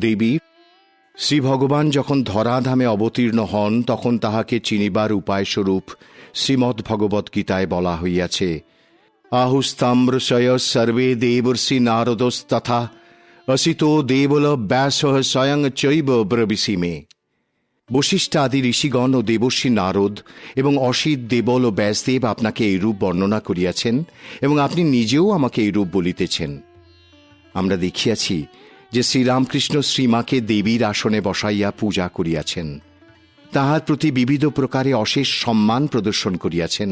দেবী, শ্রী ভগবান যখন ধরাধামে অবতীর্ণ হন তখন তাহাকে চিনিবার উপায়স্বরূপ শ্রীমদ্ ভগবদ্ গীতায় বলা হইয়াছে, আহুস্তাম্রশয় সর্বে দেবর্ষি নারদস্তথা অসিতো দেবল ব্যাস স্বয়ং চৈব ব্রবিসিমে। বশিষ্ঠ আদি ঋষিগণ ও দেবর্ষি নারদ এবং অসিত দেবল ও ব্যাসদেব আপনাকে এইরূপ বর্ণনা করিয়াছেন এবং আপনি নিজেও আমাকে এইরূপ বলিতেছেন। আমরা দেখিয়াছি যে শ্রীরামকৃষ্ণ শ্রীমাকে দেবীর আসনে বসাইয়া পূজা করিয়াছেন, তাহার প্রতি বিবিধ প্রকারে অশেষ সম্মান প্রদর্শন করিয়াছেন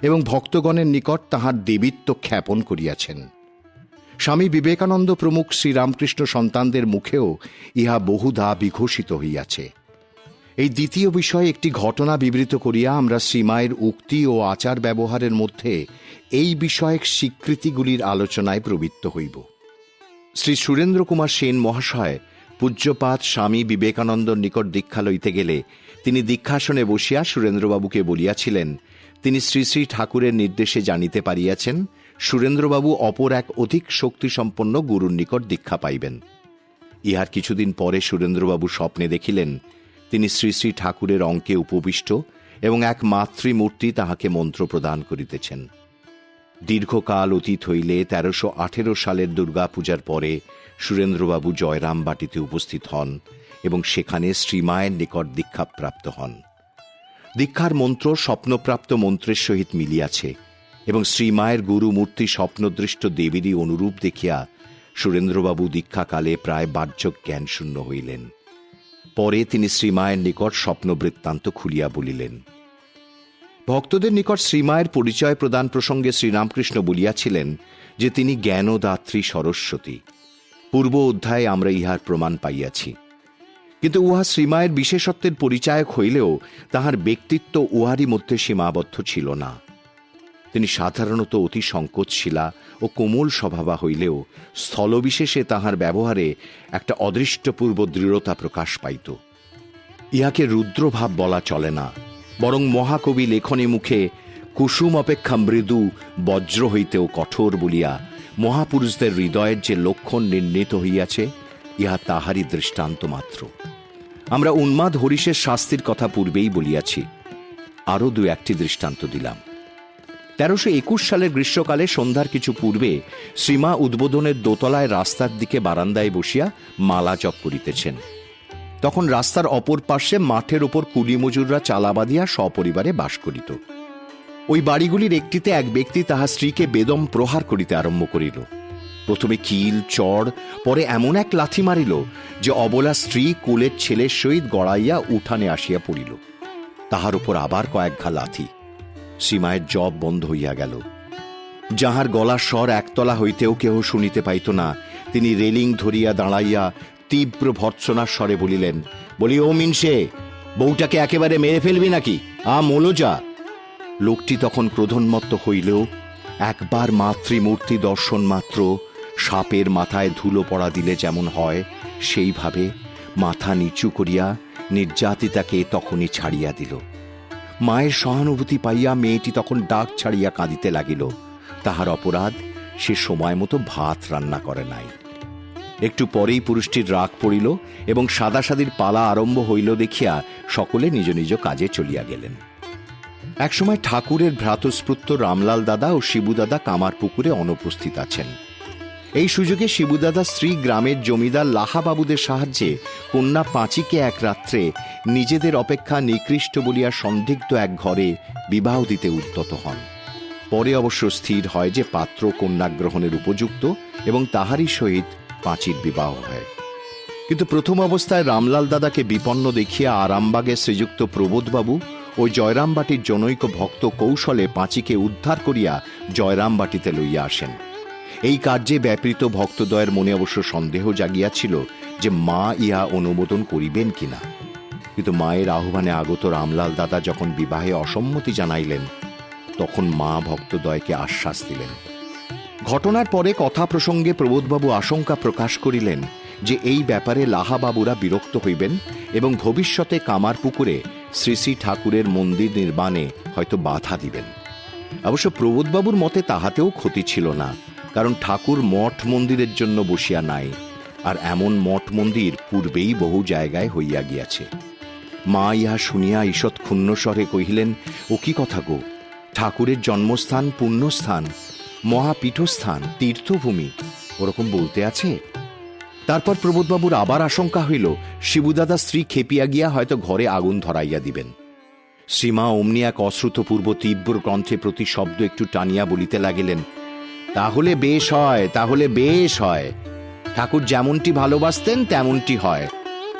এবং ভক্তগণের নিকট তাহার দেবীত্ব খ্যাপন করিয়াছেন। স্বামী বিবেকানন্দ প্রমুখ শ্রীরামকৃষ্ণ সন্তানদের মুখেও ইহা বহুধা বিঘোষিত হইয়াছে। এই দ্বিতীয় বিষয়ে একটি ঘটনা বিবৃত করিয়া আমরা শ্রীমায়ের উক্তি ও আচার ব্যবহারের মধ্যে এই বিষয়ক স্বীকৃতিগুলির আলোচনায় প্রবৃত্ত হইব। শ্রী সুরেন্দ্র কুমার সেন মহাশয় পূজ্যপাদ স্বামী বিবেকানন্দর নিকট দীক্ষা লইতে গেলে তিনি দীক্ষাসনে বসিয়া সুরেন্দ্রবাবুকে বলিয়াছিলেন, তিনি শ্রী শ্রী ঠাকুরের নির্দেশে জানিতে পারিয়াছেন সুরেন্দ্রবাবু অপর এক অধিক শক্তিসম্পন্ন গুরুর নিকট দীক্ষা পাইবেন। ইহার কিছুদিন পরে সুরেন্দ্রবাবু স্বপ্নে দেখিলেন তিনি শ্রী শ্রী ঠাকুরের অঙ্কে উপবিষ্ট এবং এক মাতৃমূর্তি তাহাকে মন্ত্র প্রদান করিতেছেন। দীর্ঘকাল অতীত হইলে ১৩১৮ সালের দুর্গাপূজার পরে সুরেন্দ্রবাবু জয়রামবাটিতে উপস্থিত হন এবং সেখানে শ্রীমায়ের নিকট দীক্ষাপ্রাপ্ত হন। দীক্ষার মন্ত্র স্বপ্নপ্রাপ্ত মন্ত্রের সহিত মিলিয়াছে এবং শ্রীমায়ের গুরুমূর্তি স্বপ্নদৃষ্ট দেবীরই অনুরূপ দেখিয়া সুরেন্দ্রবাবু দীক্ষাকালে প্রায় বাহ্যক জ্ঞান শূন্য হইলেন। পরে তিনি শ্রীমায়ের নিকট স্বপ্ন বৃত্তান্ত খুলিয়া বলিলেন। ভক্তদের নিকট শ্রীমায়ের পরিচয় প্রদান প্রসঙ্গে শ্রীরামকৃষ্ণ বলিয়াছিলেন যে তিনি জ্ঞানদাত্রী সরস্বতী। পূর্ব অধ্যায়ে আমরা ইহার প্রমাণ পাইয়াছি। কিন্তু উহা শ্রীমায়ের বিশেষত্বের পরিচায়ক হইলেও তাহার ব্যক্তিত্ব উহারই মধ্যে সীমাবদ্ধ ছিল না। তিনি সাধারণত অতি সংকোচশীলা ও কোমল স্বভাবা হইলেও স্থলবিশেষে তাহার ব্যবহারে একটা অদৃষ্টপূর্ব দৃঢ়তা প্রকাশ পাইত। ইহাকে রুদ্রভাব বলা চলে না, বরং মহাকবি লেখনী মুখে কুসুম অপেক্ষা মৃদু, বজ্র হইতেও কঠোর বলিয়া মহাপুরুষদের হৃদয়ের যে লক্ষণ নির্ণীত হইয়াছে ইহা তাহারই দৃষ্টান্ত মাত্র। আমরা উন্মাদ হরিশের শাস্তির কথা পূর্বেই বলিয়াছি, আরও দু একটি দৃষ্টান্ত দিলাম। ১৩২১ সালের গ্রীষ্মকালে সন্ধ্যার কিছু পূর্বে শ্রীমা উদ্বোধনের দোতলায় রাস্তার দিকে বারান্দায় বসিয়া মালা জপ করিতেছেন। তখন রাস্তার অপর পার্শ্বে মাঠের ওপর কুলি মজুররা চালা বাঁধিয়া সপরিবারে বাস করিত। ওই বাড়িগুলির একটিতে এক ব্যক্তি তাহার স্ত্রীকে বেদম প্রহার করিতে আরম্ভ করিল। প্রথমে কিল চড়, পরে এমন এক লাথি মারিল যে অবলা স্ত্রী কোলের ছেলের সহিত গড়াইয়া উঠানে আসিয়া পড়িল। তাহার উপর আবার কয়েক ঘা লাথি। শ্রীমায়ের জপ বন্ধ হইয়া গেল। যাহার গলার স্বর একতলা হইতেও কেহ শুনিতে পাইত না, তিনি রেলিং ধরিয়া দাঁড়াইয়া তীব্র ভর্ৎসনার স্বরে বলিলেন, বলি ও মিনসে, বউটাকে একেবারে মেরে ফেলবি নাকি? মোলো যা। লোকটি তখন ক্রোধোন্মত্ত হইলেও একবার মাতৃমূর্তি দর্শন মাত্র সাপের মাথায় ধুলো পড়া দিলে যেমন হয় সেইভাবে মাথা নিচু করিয়া নির্যাতিতাকে তখনই ছাড়িয়া দিল। মায়ের সহানুভূতি পাইয়া মেয়েটি তখন ডাক ছাড়িয়া কাঁদিতে লাগিল। তাহার অপরাধ, সে সময় মতো ভাত রান্না করে নাই। একটু পরেই পুরুষটির রাগ পড়িল এবং সাদাসাদির পালা আরম্ভ হইল দেখিয়া সকলে নিজ নিজ কাজে চলিয়া গেলেন। একসময় ঠাকুরের ভ্রাতস্পৃত্য রামলাল দাদা ও শিবুদাদা কামারপুকুরে অনুপস্থিত আছেন। এই সুযোগে শিবুদাদা স্ত্রী গ্রামের জমিদার লাহাবাবুদের সাহায্যে কন্যা পাঁচিকে এক রাত্রে নিজেদের অপেক্ষা নিকৃষ্ট বলিয়া সন্দিগ্ধ এক ঘরে বিবাহ দিতে উদ্যত হন। পরে অবশ্য স্থির হয় যে পাত্র কন্যা গ্রহণের উপযুক্ত এবং তাহারই সহিত পাঁচির বিবাহ হয়। কিন্তু প্রথম অবস্থায় রামলাল দাদাকে বিপন্ন দেখিয়া আরামবাগে শ্রীযুক্ত প্রবোধবাবু ও জয়রামবাটির জনৈক ভক্ত কৌশলে পাঁচিকে উদ্ধার করিয়া জয়রামবাটিতে লইয়া আসেন। এই কার্যে ব্যাপৃত ভক্তদ্বয়ের মনে অবশ্য সন্দেহ জাগিয়াছিল যে মা ইহা অনুমোদন করিবেন কিনা। কিন্তু মায়ের আহ্বানে আগত রামলাল দাদা যখন বিবাহে অসম্মতি জানাইলেন তখন মা ভক্তদ্বয়কে আশ্বাস দিলেন। ঘটনার পরে কথা প্রসঙ্গে প্রবোধবাবু আশঙ্কা প্রকাশ করিলেন যে এই ব্যাপারে লাহাবাবুরা বিরক্ত হইবেন এবং ভবিষ্যতে কামারপুকুরে শ্রী শ্রী ঠাকুরের মন্দির নির্মাণে হয়তো বাধা দিবেন। অবশ্য প্রবোধবাবুর মতে তাহাতেও ক্ষতি ছিল না, কারণ ঠাকুর মঠ মন্দিরের জন্য বসিয়া নাই, আর এমন মঠ মন্দির পূর্বেই বহু জায়গায় হইয়া গিয়াছে। মা ইহা শুনিয়া ঈষৎ ক্ষুণ্ণ স্বরে কহিলেন, ও কি কথা গো, ঠাকুরের জন্মস্থান, পুণ্যস্থান, মহাপীঠস্থান, তীর্থভূমি, ওরকম বলতে আছে? তারপর প্রবোধবাবুর আবার আশঙ্কা হইল শিবুদাদা স্ত্রী খেপিয়া গিয়া হয়তো ঘরে আগুন ধরাইয়া দিবেন। শ্রীমা অমনি এক অশ্রুতপূর্ব তীব্র কণ্ঠে প্রতি শব্দ একটু টানিয়া বলিতে লাগিলেন, তাহলে বেশ হয়, তাহলে বেশ হয়। ঠাকুর যেমনটি ভালোবাসতেন তেমনটি হয়।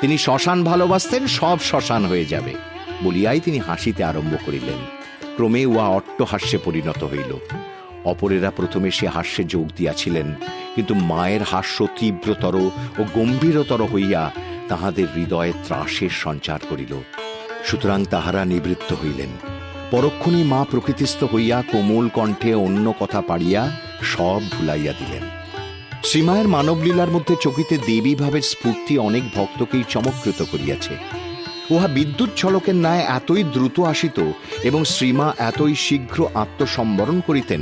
তিনি শ্মশান ভালোবাসতেন, সব শ্মশান হয়ে যাবে বলিয়াই তিনি হাসিতে আরম্ভ করিলেন। ক্রমে উহা অট্টহাস্যে পরিণত হইল। অপরেরা প্রথমে সে হাস্যে যোগ দিয়াছিলেন, কিন্তু মায়ের হাস্য তীব্রতর ও গম্ভীরতর হইয়া তাহাদের হৃদয়ে ত্রাসের সঞ্চার করিল। সুতরাং তাহারা নিবৃত্ত হইলেন। পরক্ষণে মা প্রকৃতিস্থ হইয়া কোমল কণ্ঠে অন্য কথা পাড়িয়া সব ভুলাইয়া দিলেন। শ্রীমায়ের মানবলীলার মধ্যে চকিতে দেবী ভাবের স্ফূর্তি অনেক ভক্তকেই চমৎকৃত করিয়াছে। উহা বিদ্যুৎ ঝলকের ন্যায় এতই দ্রুত আসিত এবং শ্রীমা এতই শীঘ্র আত্মসম্বরণ করিতেন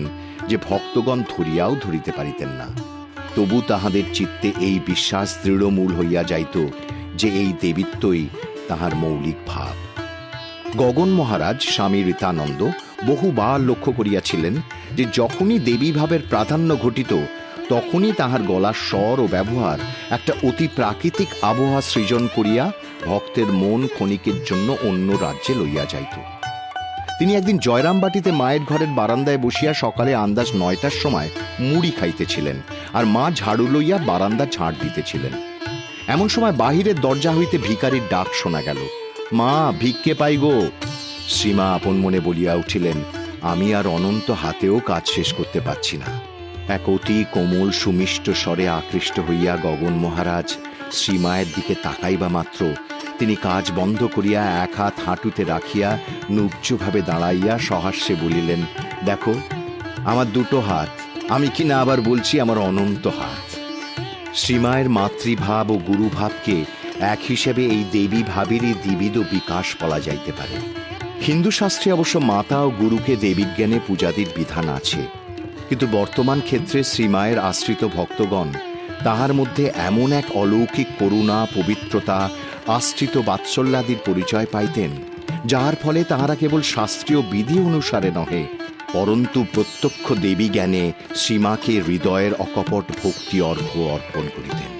যে ভক্তগণ ধরিয়াও ধরিতে পারিতেন না। তবু তাহাদের চিত্তে এই বিশ্বাস দৃঢ়মূল হইয়া যাইত যে এই দেবীত্বই তাহার মৌলিক ভাব। গগন মহারাজ স্বামী ঋতানন্দ বহুবার লক্ষ্য করিয়াছিলেন যে যখনই দেবী ভাবের প্রাধান্য ঘটিত তখনই তাহার গলার স্বর ও ব্যবহার একটা অতি প্রাকৃতিক আবহাওয়া সৃজন করিয়া ভক্তের মন ক্ষণিকের জন্য অন্য রাজ্যে লইয়া যাইত। তিনি একদিন জয়রামবাটিতে মায়ের ঘরের বারান্দায় বসিয়া সকালে আন্দাজ 9টার সময় মুড়ি খাইতেছিলেন, আর মা ঝাড়ু লইয়া বারান্দা ঝাড় দিতেছিলেন। এমন সময় বাহিরের দরজা হইতে ভিখারির ডাক শোনা গেল, মা ভিক্ষে পাই গো। শ্রীমা আপন মনে বলিয়া উঠিলেন, আমি আর অনন্ত হাতেও কাজ শেষ করতে পারছি না। এক অতি কোমল সুমিষ্ট স্বরে আকৃষ্ট হইয়া গগন মহারাজ শ্রীমায়ের দিকে তাকাইবা মাত্র তিনি কাজ বন্ধ করিয়া এক হাত হাঁটুতে রাখিয়া নুব্জভাবে দাঁড়াইয়া সহাস্যে বলিলেন, দেখো আমার দুটো হাত, আমি কি না আবার বলছি আমার অনন্ত হাত। শ্রীমায়ের মাতৃভাব ও গুরুভাবকে এক হিসেবে এই দেবী ভাবেরই দ্বিবিধ বিকাশ বলা যাইতে পারে। হিন্দু শাস্ত্রে অবশ্য মাতা ও গুরুকে দেবীজ্ঞানে পূজাদির বিধান আছে, কিন্তু বর্তমান ক্ষেত্রে শ্রীমায়ের আশ্রিত ভক্তগণ তাহার মধ্যে এমন এক অলৌকিক করুণা, পবিত্রতা, আশ্রিত বাৎসল্যাদির পরিচয় পাইতেন, যাহার ফলে তাহারা কেবল শাস্ত্রীয় বিধি অনুসারে নহে পরন্তু প্রত্যক্ষ দেবী জ্ঞানে শ্রীমাকে হৃদয়ের অকপট ভক্তি অর্ঘ্য অর্পণ করিতেন।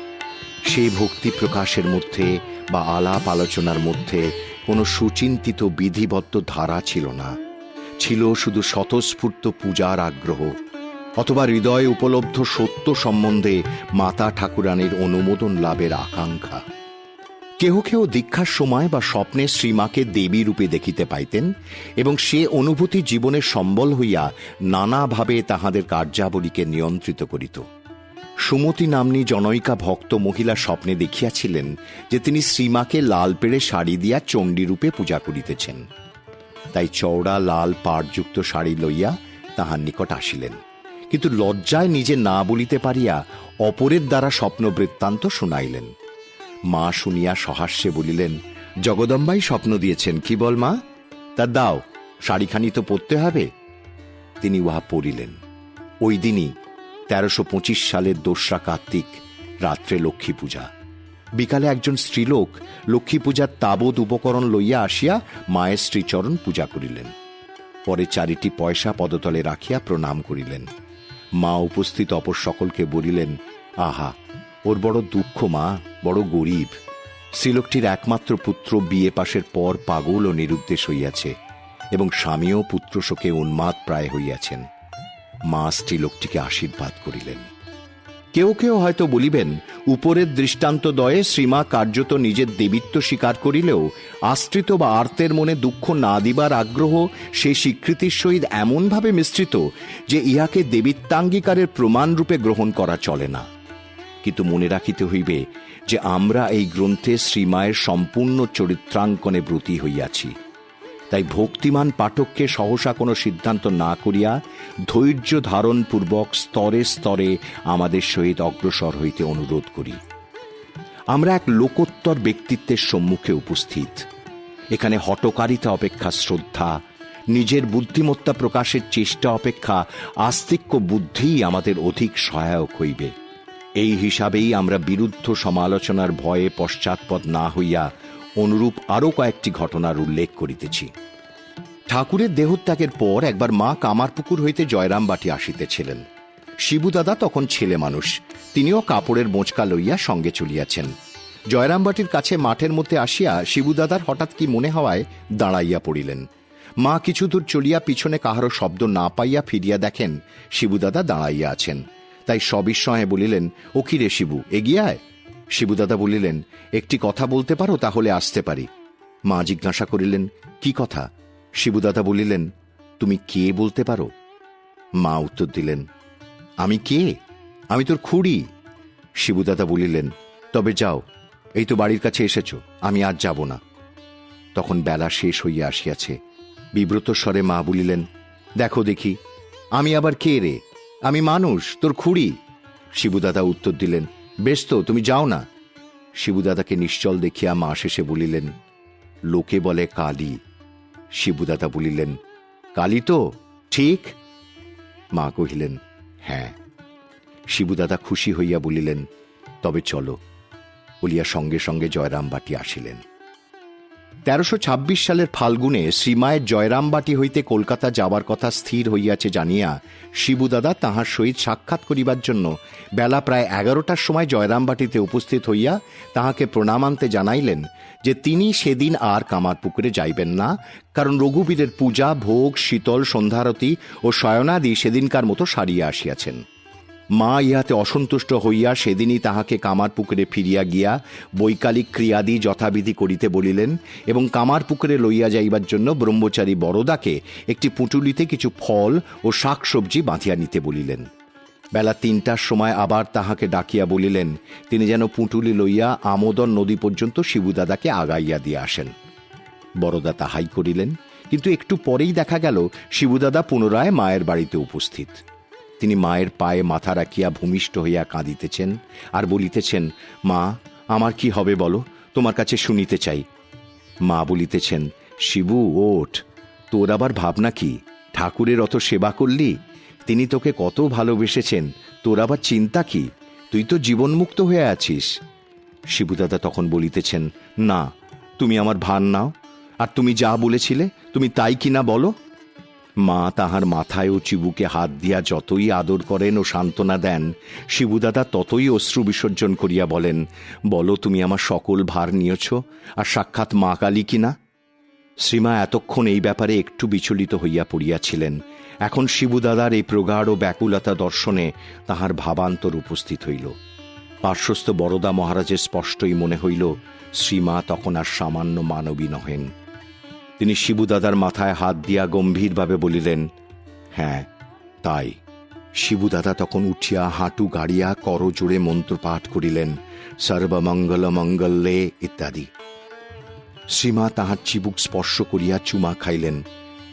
সেই ভক্তি প্রকাশের মধ্যে বা আলাপ আলোচনার মধ্যে কোনো সুচিন্তিত বিধিবদ্ধ ধারা ছিল না, ছিল শুধু স্বতঃস্ফূর্ত পূজার আগ্রহ অথবা হৃদয়ে উপলব্ধ সত্য সম্বন্ধে মাতা ঠাকুরানীর অনুমোদন লাভের আকাঙ্ক্ষা। কেহ কেহ দীক্ষার সময় বা স্বপ্নে শ্রীমাকে দেবী রূপে দেখিতে পাইতেন এবং সে অনুভূতি জীবনের সম্বল হইয়া নানাভাবে তাহাদের কার্যাবলীকে নিয়ন্ত্রিত করিত। সুমতি নাম্নী জনৈকা ভক্ত মহিলা স্বপ্নে দেখিয়াছিলেন যে তিনি শ্রীমাকে লাল পেড়ে শাড়ি দিয়া চণ্ডীরূপে পূজা করিতেছেন। তাই চওড়া লাল পাড়যুক্ত শাড়ি লইয়া তাহার নিকট আসিলেন, কিন্তু লজ্জায় নিজে না বলিতে পারিয়া অপরের দ্বারা স্বপ্ন বৃত্তান্ত শুনাইলেন। মা শুনিয়া সহাস্যে বলিলেন, জগদম্বাই স্বপ্ন দিয়েছেন, কি বল মা? তা দাও, শাড়িখানি তো পরতে হবে। তিনি উহা পরিলেন। ওই দিনই 1325 সালের 2রা কার্তিক রাত্রে লক্ষ্মী পূজা। বিকালে একজন স্ত্রীলোক লক্ষ্মী পূজার তাবৎ উপকরণ লইয়া আসিয়া মায়ের শ্রীচরণ পূজা করিলেন। পরে 4টি পয়সা পদতলে রাখিয়া প্রণাম করিলেন। মা উপস্থিত অপর সকলকে বলিলেন, আহা, ওর বড় দুঃখ মা, বড় গরিব। শ্রীলোকটির একমাত্র পুত্র বিয়ে পাশের পর পাগল ও নিরুদ্দেশ হইয়াছে এবং স্বামীও পুত্র শোকে উন্মাদ প্রায় হইয়াছেন। মা স্ত্রীলোকটিকে আশীর্বাদ করিলেন। কেউ কেউ হয়তো বলিবেন, উপরের দৃষ্টান্তদ্বয়ে শ্রীমা কার্যত নিজের দেবীত্ব স্বীকার করিলেও আশ্রিত বা আর্তের মনে দুঃখ না দিবার আগ্রহ সেই স্বীকৃতির সহিত এমনভাবে মিশ্রিত যে ইহাকে দেবীত্বাঙ্গীকারের প্রমাণরূপে গ্রহণ করা চলে না। কিন্তু মনে রাখিতে হইবে যে আমরা এই গ্রন্থে শ্রীমায়ের সম্পূর্ণ চরিত্রাঙ্কনে ব্রতী হইয়াছি। তাই ভক্তিমান পাঠককে সহসা কোনো সিদ্ধান্ত না করিয়া ধৈর্য ধারণপূর্বক স্তরে স্তরে আমাদের সহিত অগ্রসর হইতে অনুরোধ করি। আমরা এক লোকোত্তর ব্যক্তিত্বের সম্মুখে উপস্থিত। এখানে হঠকারিতা অপেক্ষা শ্রদ্ধা, নিজের বুদ্ধিমত্তা প্রকাশের চেষ্টা অপেক্ষা আস্তিক্য বুদ্ধিই আমাদের অধিক সহায়ক হইবে। এই হিসাবেই আমরা বিরুদ্ধ সমালোচনার ভয়ে পশ্চাৎপদ না হইয়া অনুরূপ আরও কয়েকটি ঘটনার উল্লেখ করিতেছি। ঠাকুরের দেহত্যাগের পর একবার মা কামারপুকুর হইতে জয়রামবাটি আসিতেছিলেন। শিবুদাদা তখন ছেলে মানুষ, তিনিও কাপড়ের মোচকা লইয়া সঙ্গে চলিয়াছেন। জয়রামবাটির কাছে মাঠের মধ্যে আসিয়া শিবুদাদার হঠাৎ কি মনে হওয়ায় দাঁড়াইয়া পড়িলেন। মা কিছু দূর চলিয়া পিছনে কাহারও শব্দ না পাইয়া ফিরিয়া দেখেন শিবুদাদা দাঁড়াইয়া আছেন। তাই সবিস্ময়ে বলিলেন, ও কি রে শিবু, এগিয়ে আয়। শিবুদাদা বলিলেন, একটি কথা বলতে পারো, তাহলে আসতে পারি। মা জিজ্ঞাসা করিলেন, কি কথা? শিবুদাদা বলিলেন, তুমি কে বলতে পারো? মা উত্তর দিলেন, আমি কে? আমি তোর খুড়ি। শিবুদাদা বলিলেন, তবে যাও, এই তো বাড়ির কাছে এসেছ, আমি আজ যাব না। তখন বেলা শেষ হইয়া আসিয়াছে। বিব্রত স্বরে মা বলিলেন, দেখো দেখি, আমি আবার কে রে? আমি মানুষ, তোর খুড়ি। শিবুদাদা উত্তর দিলেন, বেশ তো, তুমি যাও না। শিবুদাদাকে নিশ্চল দেখিয়া মা শেষে বলিলেন, লোকে বলে কালী। শিবুদাদা বলিলেন, কালী তো ঠিক? মা কহিলেন, হ্যাঁ। শিবুদাদা খুশি হইয়া বলিলেন, তবে চলো, বলিয়া সঙ্গে সঙ্গে জয়রামবাটি আসিলেন। 1326 সালের ফাল্গুনে শ্রীমায়ের জয়রামবাটি হইতে কলকাতা যাবার কথা স্থির হইয়াছে জানিয়া শিবুদাদা তাহার সহিত সাক্ষাৎ করিবার জন্য বেলা প্রায় 11টার সময় জয়রামবাটিতে উপস্থিত হইয়া তাহাকে প্রণামান্তে জানাইলেন যে তিনি সেদিন আর কামারপুকুরে যাইবেন না, কারণ রঘুবীরের পূজা, ভোগ, শীতল, সন্ধ্যারতি ও শয়নাদি সেদিনকার মতো সারিয়া আসিয়াছেন। মা ইহাতে অসন্তুষ্ট হইয়া সেদিনই তাহাকে কামারপুকুরে ফিরিয়া গিয়া বৈকালিক ক্রিয়াদি যথাবিধি করিতে বলিলেন এবং কামারপুকুরে লইয়া যাইবার জন্য ব্রহ্মচারী বরদাকে একটি পুঁটুলিতে কিছু ফল ও শাক সবজি বাঁধিয়া নিতে বলিলেন। বেলা 3টার সময় আবার তাহাকে ডাকিয়া বলিলেন তিনি যেন পুঁটুলি লইয়া আমোদন নদী পর্যন্ত শিবুদাদাকে আগাইয়া দিয়ে আসেন। বরদা তাহাই করিলেন, কিন্তু একটু পরেই দেখা গেল শিবুদাদা পুনরায় মায়ের বাড়িতে উপস্থিত। তিনি মায়ের পায়ে মাথা রাখিয়া ভূমিষ্ঠ হইয়া কাঁদিতেছেন আর বলিতেছেন, মা, আমার কি হবে বলো, তোমার কাছে শুনিতে চাই। মা বলিতেছেন, শিবু ওঠ, তোর আবার ভাবনা কি? ঠাকুরের অত সেবা করলি, তিনি তোকে কত ভালোবেসেছেন, তোর আবার চিন্তা কি? তুই তো জীবনমুক্ত হয়ে আছিস। শিবুদাদা তখন বলিতেছেন, না, তুমি আমার ভার নাও, আর তুমি যা বলেছিলে তুমি তাই কিনা বলো। মা তাহার মাথায় ও চিবুকে হাত দিয়া যতই আদর করেন ও সান্ত্বনা দেন, শিবুদাদা ততই অশ্রু বিসর্জন করিয়া বলেন, বলো তুমি আমার সকল ভার নিয়েছ, আর সাক্ষাৎ মা কালী কিনা? শ্রীমা এতক্ষণ এই ব্যাপারে একটু বিচলিত হইয়া পড়িয়াছিলেন। এখন শিবুদাদার এই প্রগাঢ় ব্যাকুলতা দর্শনে তাহার ভাবান্তর উপস্থিত হইল। পার্শ্বস্থ বরদা মহারাজের স্পষ্টই মনে হইল শ্রীমা তখন আর সামান্য মানবী নহেন। তিনি শিবুদাদার মাথায় হাত দিয়া গম্ভীরভাবে বলিলেন, হ্যাঁ তাই। শিবুদাদা তখন উঠিয়া হাঁটু গাড়িয়া করজোড়ে মন্ত্রপাঠ করিলেন, সর্বমঙ্গল মঙ্গলে ইত্যাদি। শ্রীমা তাহার চিবুক স্পর্শ করিয়া চুমা খাইলেন।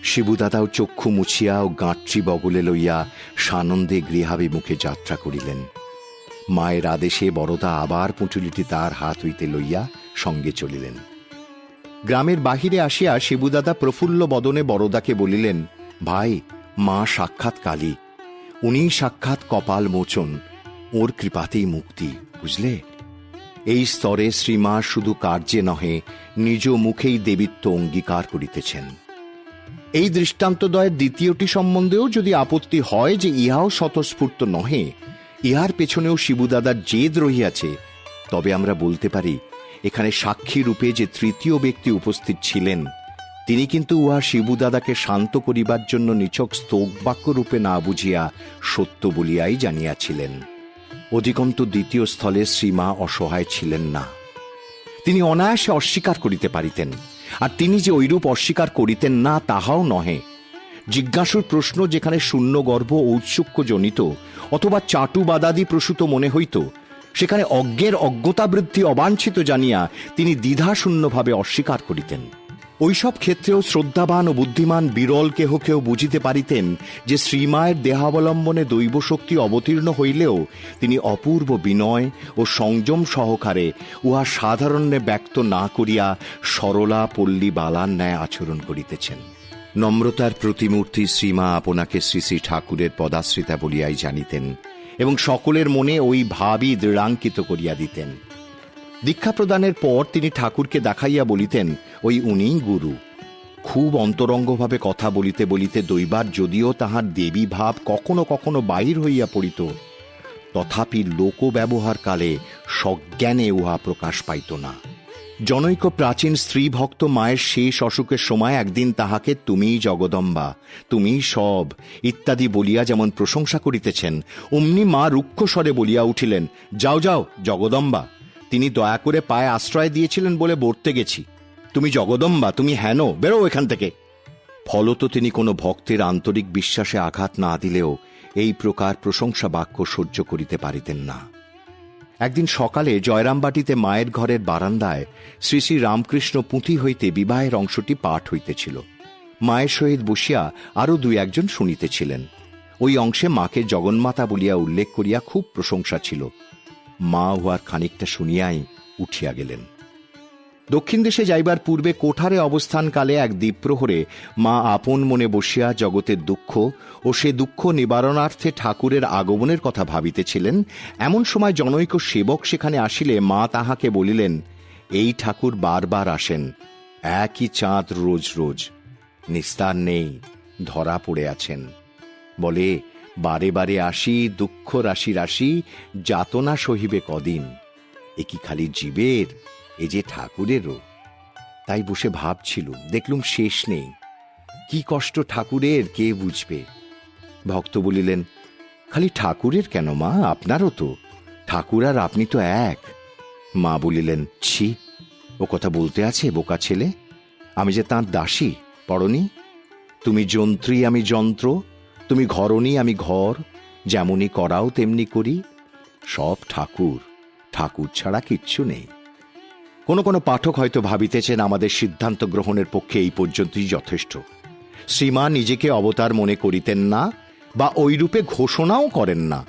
শিবুদাদাও চক্ষু মুছিয়া ও গাঁট্রি বগলে লইয়া সানন্দে গৃহাভিমুখে যাত্রা করিলেন। মায়ের আদেশে বরদা আবার পুঁটুলিটি তার হাত হইতে লইয়া সঙ্গে চলিলেন। গ্রামের বাহিরে আসিয়া শিবুদাদা প্রফুল্ল বদনে বরদাকে বলিলেন, ভাই, মা সাক্ষাৎ কালী, উনি সাক্ষাৎ কপাল মোচন, ওর কৃপাতেই মুক্তি, বুঝলে? এই স্তরে শ্রীমা শুধু কার্যে নহে নিজ মুখেই দেবীত্ব অঙ্গীকার করিতেছেন। এই দৃষ্টান্তদ্বয়ের দ্বিতীয়টি সম্বন্ধেও যদি আপত্তি হয় যে ইহাও স্বতঃস্ফূর্ত নহে, ইহার পেছনেও শিবুদাদার জেদ রহিয়াছে, তবে আমরা বলতে পারি এখানে সাক্ষী রূপে যে তৃতীয় ব্যক্তি উপস্থিত ছিলেন তিনি কিন্তু উহা শিবুদাদাকে শান্ত করিবার জন্য নিছক স্তোক বাক্য রূপে না বুঝিয়া সত্য বলিয়াই জানিয়াছিলেন। অধিকন্তু দ্বিতীয় স্থলে শ্রীমা অসহায় ছিলেন না। তিনি অনায়াসে অস্বীকার করিতে পারিতেন, আর তিনি যে ঐরূপ অস্বীকার করিতেন না তাহাও নহে। জিজ্ঞাসুর প্রশ্ন যেখানে শূন্যগর্ভ ঔৎসুক্য জনিত অথবা চাটুবাদাদি প্রসূত মনে হইত, সেখানে অজ্ঞের অজ্ঞতাবৃদ্ধি অবাঞ্ছিত জানিয়া তিনি দ্বিধাশূন্যভাবে অস্বীকার করিতেন। ওইসব ক্ষেত্রেও শ্রদ্ধাবান ও বুদ্ধিমান বিরল কেহ কেউ বুঝিতে পারিতেন যে শ্রীমায়ের দেহাবলম্বনে দৈবশক্তি অবতীর্ণ হইলেও তিনি অপূর্ব বিনয় ও সংযম সহকারে উহা সাধারণ্যে ব্যক্ত না করিয়া সরলা পল্লী বালার ন্যায় আচরণ করিতেছেন। নম্রতার প্রতিমূর্তি শ্রীমা আপনাকে শ্রী শ্রী ঠাকুরের পদাশ্রিতা বলিয়াই জানিতেন এবং সকলের মনে ওই ভাবই দৃঢ়াঙ্কিত করিয়া দিতেন। দীক্ষা প্রদানের পর তিনি ঠাকুরকে দেখাইয়া বলিতেন, ওই উনিই গুরু। খুব অন্তরঙ্গভাবে কথা বলিতে বলিতে দৈবার যদিও তাহার দেবী ভাব কখনো কখনো বাহির হইয়া পড়িত, তথাপি লোক ব্যবহার কালে সজ্ঞানে উহা প্রকাশ পাইত না। জনৈক প্রাচীন স্ত্রী ভক্ত মায়ের শেষ অসুখের সময় একদিন তাহাকে তুমিই জগদম্বা, তুমিই সব ইত্যাদি বলিয়া যেমন প্রশংসা করিতেছেন, অমনি মা রুক্ষ স্বরে বলিয়া উঠিলেন, যাও যাও জগদম্বা, তিনি দয়া করে পায়ে আশ্রয় দিয়েছিলেন বলে বর্তে গেছি। তুমি জগদম্বা, তুমি হেন, বেরো এখান থেকে। ফলত তিনি কোনো ভক্তের আন্তরিক বিশ্বাসে আঘাত না দিলেও এই প্রকার প্রশংসা বাক্য সহ্য করিতে পারিতেন না। একদিন সকালে জয়রামবাটিতে মায়ের ঘরের বারান্দায় শ্রী শ্রী রামকৃষ্ণ পুঁথি হইতে বিবাহের অংশটি পাঠ হইতেছিল। মায়ের সহিত বসিয়া আরও দুই একজন শুনিতেছিলেন। ওই অংশে মাকে জগন্মাতা বলিয়া উল্লেখ করিয়া খুব প্রশংসা ছিল। মা উহার খানিকটা শুনিয়াই উঠিয়া গেলেন। দক্ষিণ দেশে যাইবার পূর্বে কোঠারে অবস্থানকালে এক দ্বীপ্রহরে মা আপন মনে বসিয়া জগতের দুঃখ ও সে দুঃখ নিবারণার্থে ঠাকুরের আগমনের কথা ভাবিতেছিলেন। এমন সময় জনৈক সেবক সেখানে আসিলে মা তাহাকে বলিলেন, এই ঠাকুর বারবার আসেন, একই চাঁদ রোজ রোজ, নিস্তার নেই, ধরা পড়ে আছেন। বলে, বারে বারে আসি, দুঃখ রাশি রাশি, যাতনা সহিবে কদিন। এ কি খালি জীবের, এ যে ঠাকুরেরও। তাই বসে ভাবছিল, দেখলুম শেষ নেই। কি কষ্ট ঠাকুরের, কে বুঝবে। ভক্ত বলিলেন, খালি ঠাকুরের কেন মা, আপনারও তো। ঠাকুর আর আপনি তো এক। মা বলিলেন, ছি, ও কথা বলতে আছে বোকা ছেলে। আমি যে তাঁর দাসী, পড়নি? তুমি যন্ত্রী, আমি যন্ত্র। তুমি ঘরণী, আমি ঘর। যেমনি করাও তেমনি করি। সব ঠাকুর, ঠাকুর ছাড়া কিচ্ছু নেই। কোনো কোনো পাঠক হয়তো ভাবিতেছেন আমাদের সিদ্ধান্ত গ্রহণের পক্ষে এই পর্যন্তই যথেষ্ট। শ্রীমা নিজেকে অবতার মনে করিতেন না, বা ওইরূপে ঘোষণাও করেন না।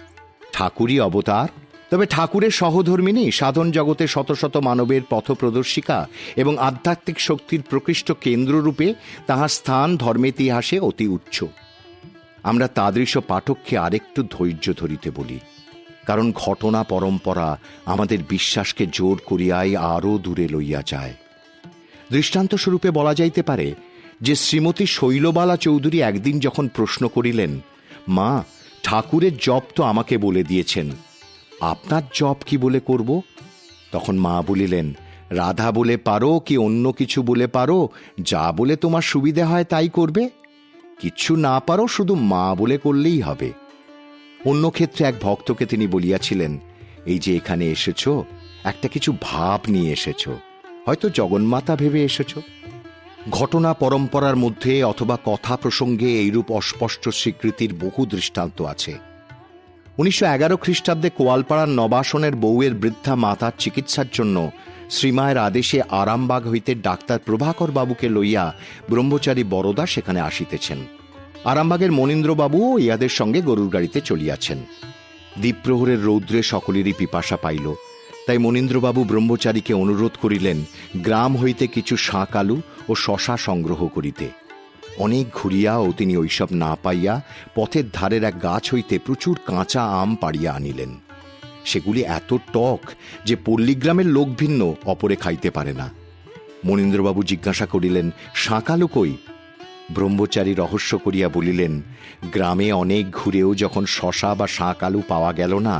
ঠাকুরই অবতার। তবে ঠাকুরের সহধর্মিনী, সাধন জগতে শত শত মানবের পথপ্রদর্শিকা এবং আধ্যাত্মিক শক্তির প্রকৃষ্ট কেন্দ্ররূপে তাহার স্থান ধর্মেতিহাসে অতি উচ্চ। আমরা তাদৃশ পাঠককে আরেকটু ধৈর্য ধরিতে বলি, কারণ ঘটনা পরম্পরা আমাদের বিশ্বাসকে জোর করিয়াই আরও দূরে লইয়া যায়। দৃষ্টান্ত স্বরূপে বলা যাইতে পারে যে শ্রীমতী শৈলবালা চৌধুরী একদিন যখন প্রশ্ন করিলেন, মা, ঠাকুরের জপ তো আমাকে বলে দিয়েছেন, আপনার জপ কি বলে করব? তখন মা বলিলেন, রাধা বলে পারো কি অন্য কিছু বলে পারো, যা বলে তোমার সুবিধে হয় তাই করবে। কিচ্ছু না পারো, শুধু মা বলে করলেই হবে। অন্য ক্ষেত্রে এক ভক্তকে তিনি বলিয়াছিলেন, এই যে এখানে এসেছ, একটা কিছু ভাব নিয়ে এসেছ, হয়তো জগন্মাতা ভেবে এসেছ। ঘটনা পরম্পরার মধ্যে অথবা কথা প্রসঙ্গে এইরূপ অস্পষ্ট স্বীকৃতির বহু দৃষ্টান্ত আছে। 1911 খ্রিস্টাব্দে কোয়ালপাড়ার নবাসনের বউয়ের বৃদ্ধা মাতার চিকিৎসার জন্য শ্রীমায়ের আদেশে আরামবাগ হইতে ডাক্তার প্রভাকর বাবুকে লইয়া ব্রহ্মচারী বরদা সেখানে আসিতেছেন। আরামবাগের মনীন্দ্রবাবু ইহাদের সঙ্গে গরুর গাড়িতে চলিয়াছেন। দ্বীপ্রহরের রৌদ্রে সকলেরই পিপাসা পাইল। তাই মনীন্দ্রবাবু ব্রহ্মচারীকে অনুরোধ করিলেন গ্রাম হইতে কিছু শাঁক আলু ও শশা সংগ্রহ করিতে। অনেক ঘুরিয়াও তিনি ওইসব না পাইয়া পথের ধারের এক গাছ হইতে প্রচুর কাঁচা আম পাড়িয়া আনিলেন। সেগুলি এত টক যে পল্লীগ্রামের লোক ভিন্ন অপরে খাইতে পারে না। মনীন্দ্রবাবু জিজ্ঞাসা করিলেন, শাঁক আলু কই? ব্রহ্মচারী রহস্য করিয়া বলিলেন, গ্রামে অনেক ঘুরেও যখন শশা বা শাঁক আলু পাওয়া গেল না,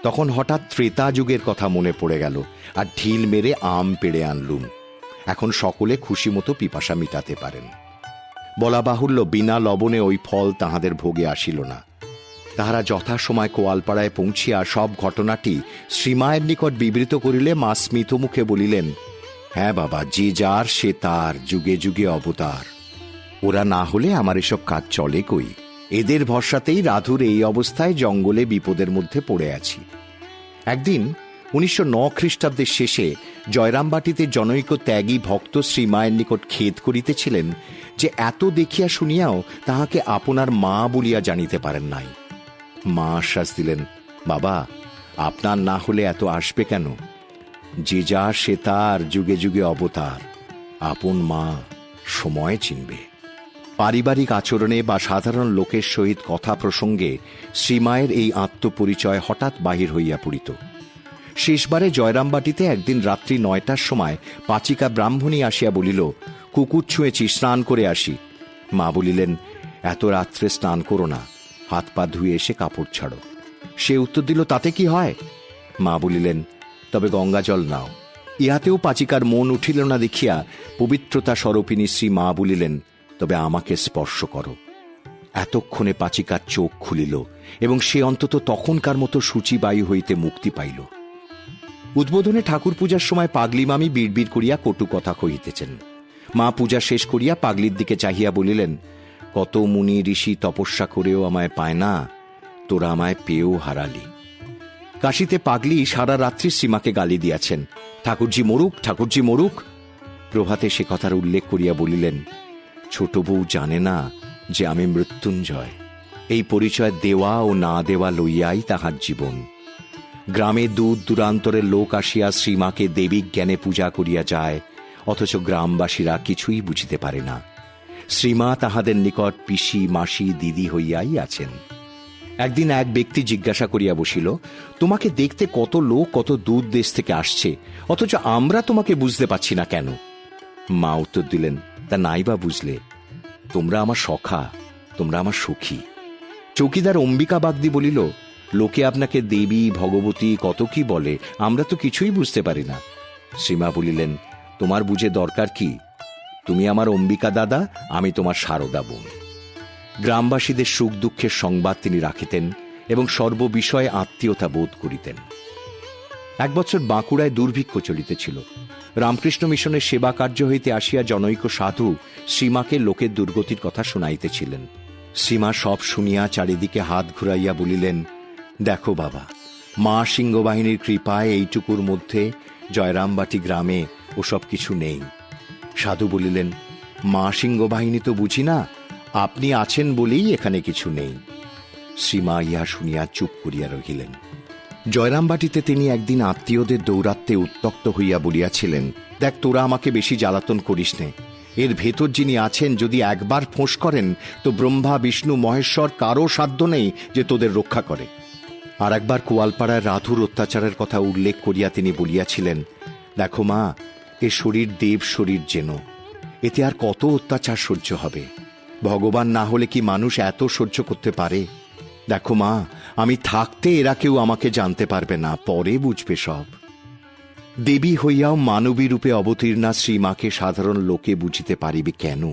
তখন হঠাৎ ত্রেতা যুগের কথা মনে পড়ে গেল, আর ঢিল মেরে আম পেড়ে আনলুম। এখন সকলে খুশি মতো পিপাসা মিটাতে পারেন। বলা বাহুল্য, বিনা লবণে ওই ফল তাহাদের ভোগে আসিল না। তাহারা যথাসময় কোয়ালপাড়ায় পৌঁছিয়া সব ঘটনাটি শ্রীমায়ের নিকট বিবৃত করিলে মা স্মিত মুখে বলিলেন, হ্যাঁ বাবা, যে যার সে তার, যুগে যুগে অবতার। ওরা না হলে আমার এসব কাজ চলে কই? এদের ভরসাতেই রাধুর এই অবস্থায় জঙ্গলে বিপদের মধ্যে পড়ে আছি। একদিন 1909 খ্রিস্টাব্দের শেষে জয়রামবাটিতে জনৈক ত্যাগী ভক্ত শ্রীমায়ের নিকট খেদ করিতেছিলেন যে এত দেখিয়া শুনিয়াও তাহাকে আপনার মা বলিয়া জানিতে পারেন নাই। মা আশ্বাস দিলেন, বাবা, আপনার না হলে এত আসবে কেন? যে যা সে তার, যুগে যুগে অবতার। আপন মা সময় চিনবে। পারিবারিক আচরণে বা সাধারণ লোকের সহিত কথা প্রসঙ্গে শ্রীমায়ের এই আত্মপরিচয় হঠাৎ বাহির হইয়া পড়িত। শেষবারে জয়রামবাটিতে একদিন রাত্রি 9টার সময় পাচিকা ব্রাহ্মণী আসিয়া বলিল, কুকুর ছুঁয়েছি, স্নান করে আসি। মা বলিলেন, এত রাত্রে স্নান করো না, হাত পা ধুয়ে এসে কাপড় ছাড়ো। সে উত্তর দিল, তাতে কি হয়? মা বলিলেন, তবে গঙ্গা জল নাও। ইহাতেও পাচিকার মন উঠিল না দেখিয়া পবিত্রতা স্বরূপিনী শ্রী মা বলিলেন, তবে আমাকে স্পর্শ করো। এতক্ষণে পাচিকার চোখ খুলিল এবং সে অন্তত তখনকার মতো সূচিবায়ু হইতে মুক্তি পাইল। উদ্বোধনে ঠাকুর পূজার সময় পাগলি মামি বিড়বিড় করিয়া কটু কথা কহিতেছেন। মা পূজা শেষ করিয়া পাগলির দিকে চাহিয়া বলিলেন, কত মুনি ঋষি তপস্যা করেও আমায় পায় না, তোরা আমায় পেয়েও হারালি। কাশীতে পাগলি সারা রাত্রি শ্রীমাকে গালি দিয়াছেন, ঠাকুরজি মরুক, ঠাকুরজি মরুক। প্রভাতে সে কথার উল্লেখ করিয়া বলিলেন, ছোট বউ জানে না যে আমি মৃত্যুঞ্জয়। এই পরিচয় দেওয়া ও না দেওয়া লইয়াই তাহার জীবন। গ্রামে দূর দূরান্তরের লোক আসিয়া শ্রীমাকে দেবী জ্ঞানে পূজা করিয়া যায়, অথচ গ্রামবাসীরা কিছুই বুঝিতে পারে না। শ্রীমা তাহাদের নিকট পিসি, মাসি, দিদি হইয়াই আছেন। একদিন এক ব্যক্তি জিজ্ঞাসা করিয়া বসিল, তোমাকে দেখতে কত লোক কত দূর দেশ থেকে আসছে, অথচ আমরা তোমাকে বুঝতে পারছি না কেন? মা উত্তর দিলেন, তা নাই বা বুঝলে, তোমরা আমার সখা, তোমরা আমার সখী। চৌকিদার অম্বিকা বাগদি বলিল, লোকে আপনাকে দেবী ভগবতী কত কি বলে, আমরা তো কিছুই বুঝতে পারি না। শ্রীমা বলিলেন, তোমার বুঝে দরকার কি? তুমি আমার অম্বিকা দাদা, আমি তোমার সারদা বোন। গ্রামবাসীদের সুখ দুঃখের সংবাদ তিনি রাখিতেন এবং সর্ববিষয়ে আত্মীয়তা বোধ করিতেন। এক বছর বাঁকুড়ায় দুর্ভিক্ষ চলিতেছিল। রামকৃষ্ণ মিশনের সেবা কার্য হইতে আসিয়া জনৈক সাধু শ্রীমাকে লোকের দুর্গতির কথা শুনাইতেছিলেন। শ্রীমা সব শুনিয়া চারিদিকে হাত ঘুরাইয়া বলিলেন, দেখো বাবা, মা সিংহবাহিনীর কৃপায় এইটুকুর মধ্যে জয়রামবাটি গ্রামে ওসব কিছু নেই। সাধু বলিলেন, মা সিংহবাহিনী তো বুঝি না, আপনি আছেন বলেই এখানে কিছু নেই। শ্রীমা ইহা শুনিয়া চুপ করিয়া রহিলেন। জয়রামবাটিতে তিনি একদিন আত্মীয়দের দৌরাত্মে উত্তক্ত হইয়া বলিয়াছিলেন, দেখ, তোরা আমাকে বেশি জ্বালাতন করিস নে। এর ভেতর যিনি আছেন যদি একবার ফোঁস করেন তো ব্রহ্মা, বিষ্ণু, মহেশ্বর কারও সাধ্য নেই যে তোদের রক্ষা করে। আর একবার কোয়ালপাড়ায় রাধুর অত্যাচারের কথা উল্লেখ করিয়া তিনি বলিয়াছিলেন, দেখো মা, এ শরীর দেব শরীর যেন, এতে আর কত অত্যাচার সহ্য হবে? ভগবান না হলে কি মানুষ এত সহ্য করতে পারে? দেখো মা, আমি থাকতে এরা কেউ আমাকে জানতে পারবে না, পরে বুঝবে সব। দেবী হইয়াও মানবী রূপে অবতীর্ণা শ্রীমাকে সাধারণ লোকে বুঝিতে পারিবে কেন,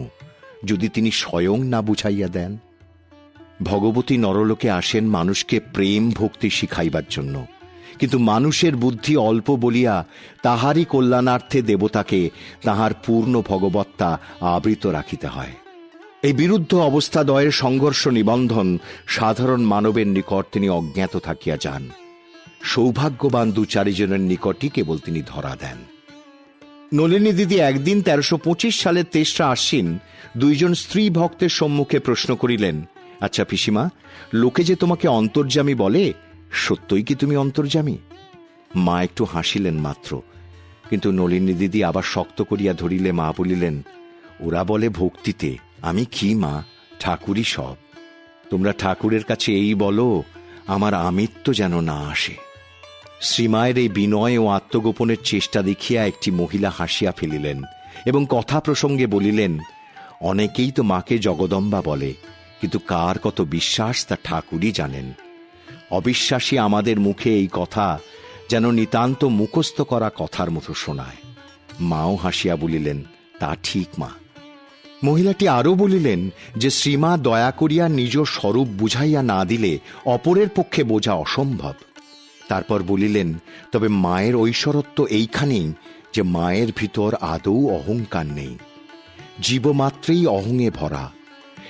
যদি তিনি স্বয়ং না বুঝাইয়া দেন? ভগবতী নরলোকে আসেন মানুষকে প্রেম ভক্তি শিখাইবার জন্য, কিন্তু মানুষের বুদ্ধি অল্প বলিয়া তাহারই কল্যাণার্থে দেবতাকে তাহার পূর্ণ ভগবত্তা আবৃত রাখিতে হয়। এই বিরুদ্ধ অবস্থাদ্বয়ের সংঘর্ষ নিবন্ধন সাধারণ মানবের নিকট তিনি অজ্ঞাত থাকিয়া যান। সৌভাগ্যবান 2-4 জনের নিকটই কেবল তিনি ধরা দেন। নলিনী দিদি একদিন 1325 সালের 23রা আশ্বিন 2 জন স্ত্রী ভক্তের সম্মুখে প্রশ্ন করিলেন, আচ্ছা পিসিমা, লোকে যে তোমাকে অন্তর্যামী বলে, সত্যই কি তুমি অন্তর্যামী? মা একটু হাসিলেন মাত্র, কিন্তু নলিনী দিদি আবার শক্ত করিয়া ধরিলে মা বলিলেন, ওরা বলে ভক্তিতে, আমি কি মা, ঠাকুরই সব। তোমরা ঠাকুরের কাছে এই বলো, আমার আমিত্ব যেন না আসে। শ্রীমায়ের এই বিনয় ও আত্মগোপনের চেষ্টা দেখিয়া একটি মহিলা হাসিয়া ফেলিলেন এবং কথা প্রসঙ্গে বলিলেন, অনেকেই তো মাকে জগদম্বা বলে, কিন্তু কার কত বিশ্বাস তা ঠাকুরই জানেন। অবিশ্বাসী আমাদের মুখে এই কথা যেন নিতান্ত মুখস্থ করা কথার মতো শোনায়। মাও হাসিয়া বলিলেন, তা ঠিক মা। মহিলাটি আরও বলিলেন যে শ্রীমা দয়া করিয়া নিজ স্বরূপ বুঝাইয়া না দিলে অপরের পক্ষে বোঝা অসম্ভব। তারপর বলিলেন, তবে মায়ের ঐশ্বরত্ব এইখানেই যে মায়ের ভিতর আদৌ অহংকার নেই, জীবমাত্রেই অহংয়ে ভরা।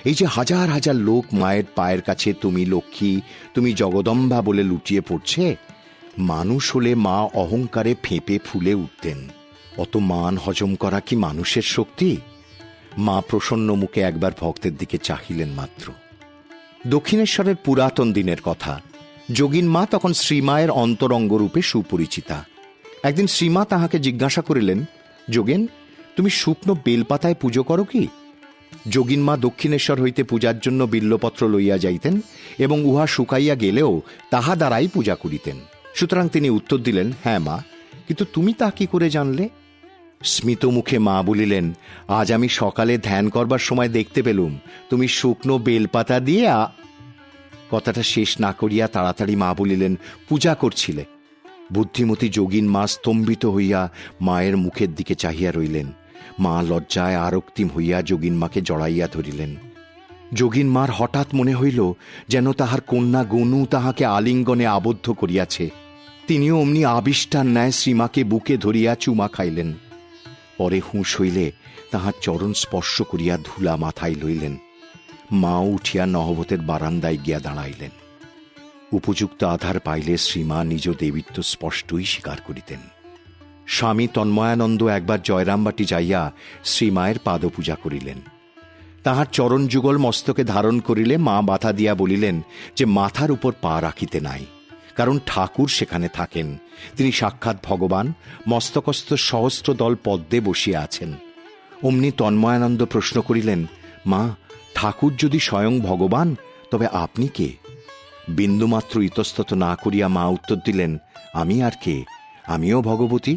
এই যে হাজার হাজার লোক মায়ের পায়ের কাছে তুমি লক্ষ্মী, তুমি জগদম্বা বলে লুটিয়ে পড়ছে, মানুষ হলে মা অহংকারে ফেঁপে ফুলে উঠতেন। অত মান হজম করা কি মানুষের শক্তি? মা প্রসন্ন মুখে একবার ভক্তের দিকে চাহিলেন মাত্র। দক্ষিণেশ্বরের পুরাতন দিনের কথা। যোগিন মা তখন শ্রীমায়ের অন্তরঙ্গ রূপে সুপরিচিতা। একদিন শ্রীমা তাহাকে জিজ্ঞাসা করিলেন, যোগেন, তুমি শুকনো বেলপাতায় পুজো করো কি? যোগিনমা দক্ষিণেশ্বর হইতে পূজার জন্য বিল্লপত্র লইয়া যাইতেন এবং উহা শুকাইয়া গেলেও তাহা দ্বারাই পূজা করিতেন। সুতরাং তিনি উত্তর দিলেন, হ্যাঁ মা, কিন্তু তুমি তা কি করে জানলে? স্মিত মুখে মা বলিলেন, আজ আমি সকালে ধ্যান করবার সময় দেখতে পেলুম তুমি শুকনো বেলপাতা দিয়ে কথাটা শেষ না করিয়া তাড়াতাড়ি মা বলিলেন, পূজা করছিলে। বুদ্ধিমতী যোগিন মা স্তম্ভিত হইয়া মায়ের মুখের দিকে চাহিয়া রইলেন। মা লজ্জায় আরক্তিম হইয়া যোগিন মাকে জড়াইয়া ধরিলেন। যোগিন মার হঠাৎ মনে হইল যেন তাহার কন্যা গনু তাহাকে আলিঙ্গনে আবদ্ধ করিয়াছে। তিনিও অমনি আবিষ্টার ন্যায় শ্রীমাকে বুকে ধরিয়া চুমা খাইলেন। পরে হুঁশ হইলে তাহার চরণ স্পর্শ করিয়া ধুলা মাথায় লইলেন। মা উঠিয়া নহবতের বারান্দায় গিয়া দাঁড়াইলেন। উপযুক্ত আধার পাইলে শ্রীমা নিজ দেবীত্ব স্পষ্টই স্বীকার করিতেন। স্বামী তন্ময়ানন্দ একবার জয়রামবাটি যাইয়া শ্রীমায়ের পাদপূজা করিলেন। তাহার চরণ যুগল মস্তকে ধারণ করিলে মা বাধা দিয়া বলিলেন যে মাথার উপর পা রাখিতে নাই, কারণ ঠাকুর সেখানে থাকেন। তিনি সাক্ষাৎ ভগবান, মস্তকস্থ সহস্র দল পদ্মে বসিয়া আছেন। অমনি তন্ময়ানন্দ প্রশ্ন করিলেন, মা, ঠাকুর যদি স্বয়ং ভগবান, তবে আপনি কে? বিন্দুমাত্র ইতস্তত না করিয়া মা উত্তর দিলেন, আমি আর কে? আমিও ভগবতী।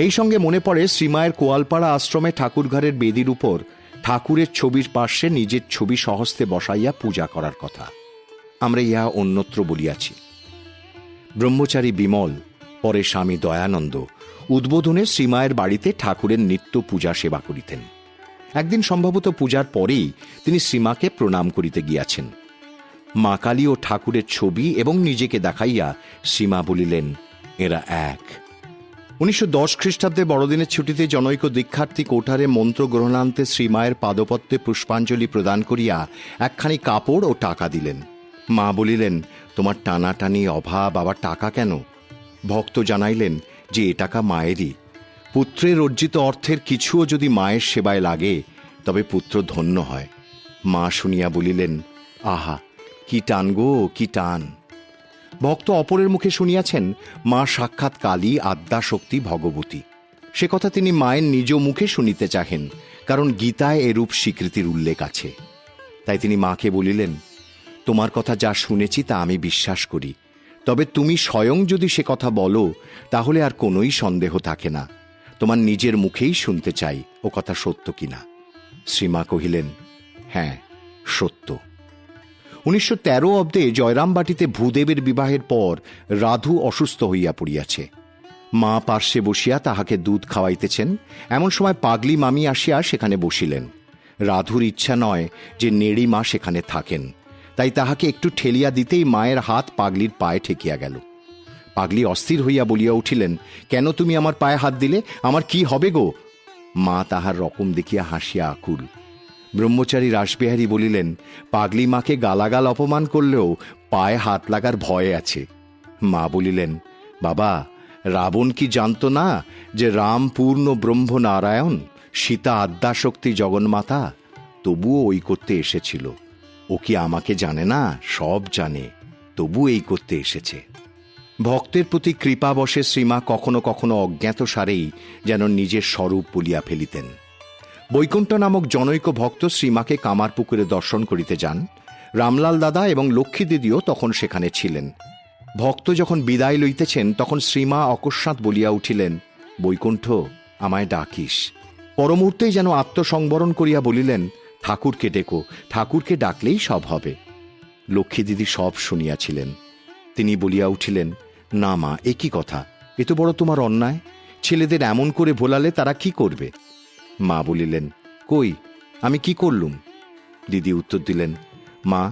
এই সঙ্গে মনে পড়ে শ্রীমায়ের কোয়ালপাড়া আশ্রমে ঠাকুরঘরের বেদির উপর ঠাকুরের ছবির পার্শ্বে নিজের ছবি সহস্তে বসাইয়া পূজা করার কথা। আমরা ইহা অন্যত্র বলিয়াছি। ব্রহ্মচারী বিমল, পরে স্বামী দয়ানন্দ, উদ্বোধনে শ্রীমায়ের বাড়িতে ঠাকুরের নিত্য পূজা সেবা করিতেন। একদিন সম্ভবত পূজার পরেই তিনি শ্রীমাকে প্রণাম করিতে গিয়াছেন। মা কালী ও ঠাকুরের ছবি এবং নিজেকে দেখাইয়া শ্রীমা বলিলেন, এরা এক। 1910 খ্রিস্টাব্দে বড়দিনের ছুটিতে জনৈক দীক্ষার্থী কোঠারে মন্ত্র গ্রহণান্তে শ্রীমায়ের পাদপত্রে পুষ্পাঞ্জলি প্রদান করিয়া একখানি কাপড় ও টাকা দিলেন। মা বলিলেন, তোমার টানাটানি অভাব, আবার টাকা কেন? ভক্ত জানাইলেন যে এ টাকা মায়েরই। পুত্রের অর্জিত অর্থের কিছুও যদি মায়ের সেবায় লাগে তবে পুত্র ধন্য হয়। মা শুনিয়া বলিলেন, আহা, কি টান গো, কি টান! ভক্ত অপরের মুখে শুনিয়াছেন মা সাক্ষাৎ কালী, আদ্যাশক্তি, ভগবতী। সে কথা তিনি মায়ের নিজ মুখে শুনিতে চাহেন, কারণ গীতায় এরূপ স্বীকৃতির উল্লেখ আছে। তাই তিনি মাকে বলিলেন, তোমার কথা যা শুনেছি তা আমি বিশ্বাস করি, তবে তুমি স্বয়ং যদি সে কথা বলো তাহলে আর কোনোই সন্দেহ থাকে না। তোমার নিজের মুখেই শুনতে চাই ও কথা সত্য কিনা। শ্রীমা কহিলেন, হ্যাঁ, সত্য। 1913 অব্দে জয়রামবাটিতে ভূদেবের বিবাহের পর রাধু অসুস্থ হইয়া পড়িয়াছে। মা পার্শ্বে বসিয়া তাহাকে দুধ খাওয়াইতেছেন। এমন সময় পাগলি মামি আসিয়া সেখানে বসিলেন। রাধুর ইচ্ছা নয় যে নেড়ি মা সেখানে থাকেন, তাই তাহাকে একটু ঠেলিয়া দিতেই মায়ের হাত পাগলির পায়ে ঠেকিয়া গেল। পাগলি অস্থির হইয়া বলিয়া উঠিলেন, কেন তুমি আমার পায়ে হাত দিলে? আমার কি হবে গো? মা তাহার রকম দেখিয়া হাসিয়া আকুল। ব্রহ্মচারী রাসবিহারী বলিলেন, পাগলি মাকে গালাগাল অপমান করলেও পায়ে হাত লাগার ভয় আছে। মা বলিলেন, বাবা, রাবণ কি জানত না যে রাম পূর্ণ ব্রহ্ম নারায়ণ, সীতা আদ্যাশক্তি জগন্মাতা? তবুও ওই করতে এসেছিল। ও কি আমাকে জানে না? সব জানে, তবু এই করতে এসেছে। ভক্তের প্রতি কৃপাবশে শ্রীমা কখনো কখনো অজ্ঞাত সারেই যেন নিজের স্বরূপ বলিয়া ফেলিতেন। বৈকুণ্ঠ নামক জনৈক ভক্ত শ্রীমাকে কামারপুকুরে দর্শন করিতে যান। রামলাল দাদা এবং লক্ষ্মী দিদিও তখন সেখানে ছিলেন। ভক্ত যখন বিদায় লইতেছেন তখন শ্রীমা অকস্মাৎ বলিয়া উঠিলেন, বৈকুণ্ঠ, আমায় ডাকিস। পরমুহূর্তেই যেন আত্মসংবরণ করিয়া বলিলেন, ঠাকুরকে ডেকো, ঠাকুরকে ডাকলেই সব হবে। লক্ষ্মী দিদি সব শুনিয়াছিলেন। তিনি বলিয়া উঠিলেন, না মা, এ কি কথা? এ তো বড় তোমার অন্যায়। ছেলেদের এমন করে ভোলালে তারা কি করবে? মা বলিলেন, কই, আমি কি করলুম? দিদি উত্তর দিলেন, মা,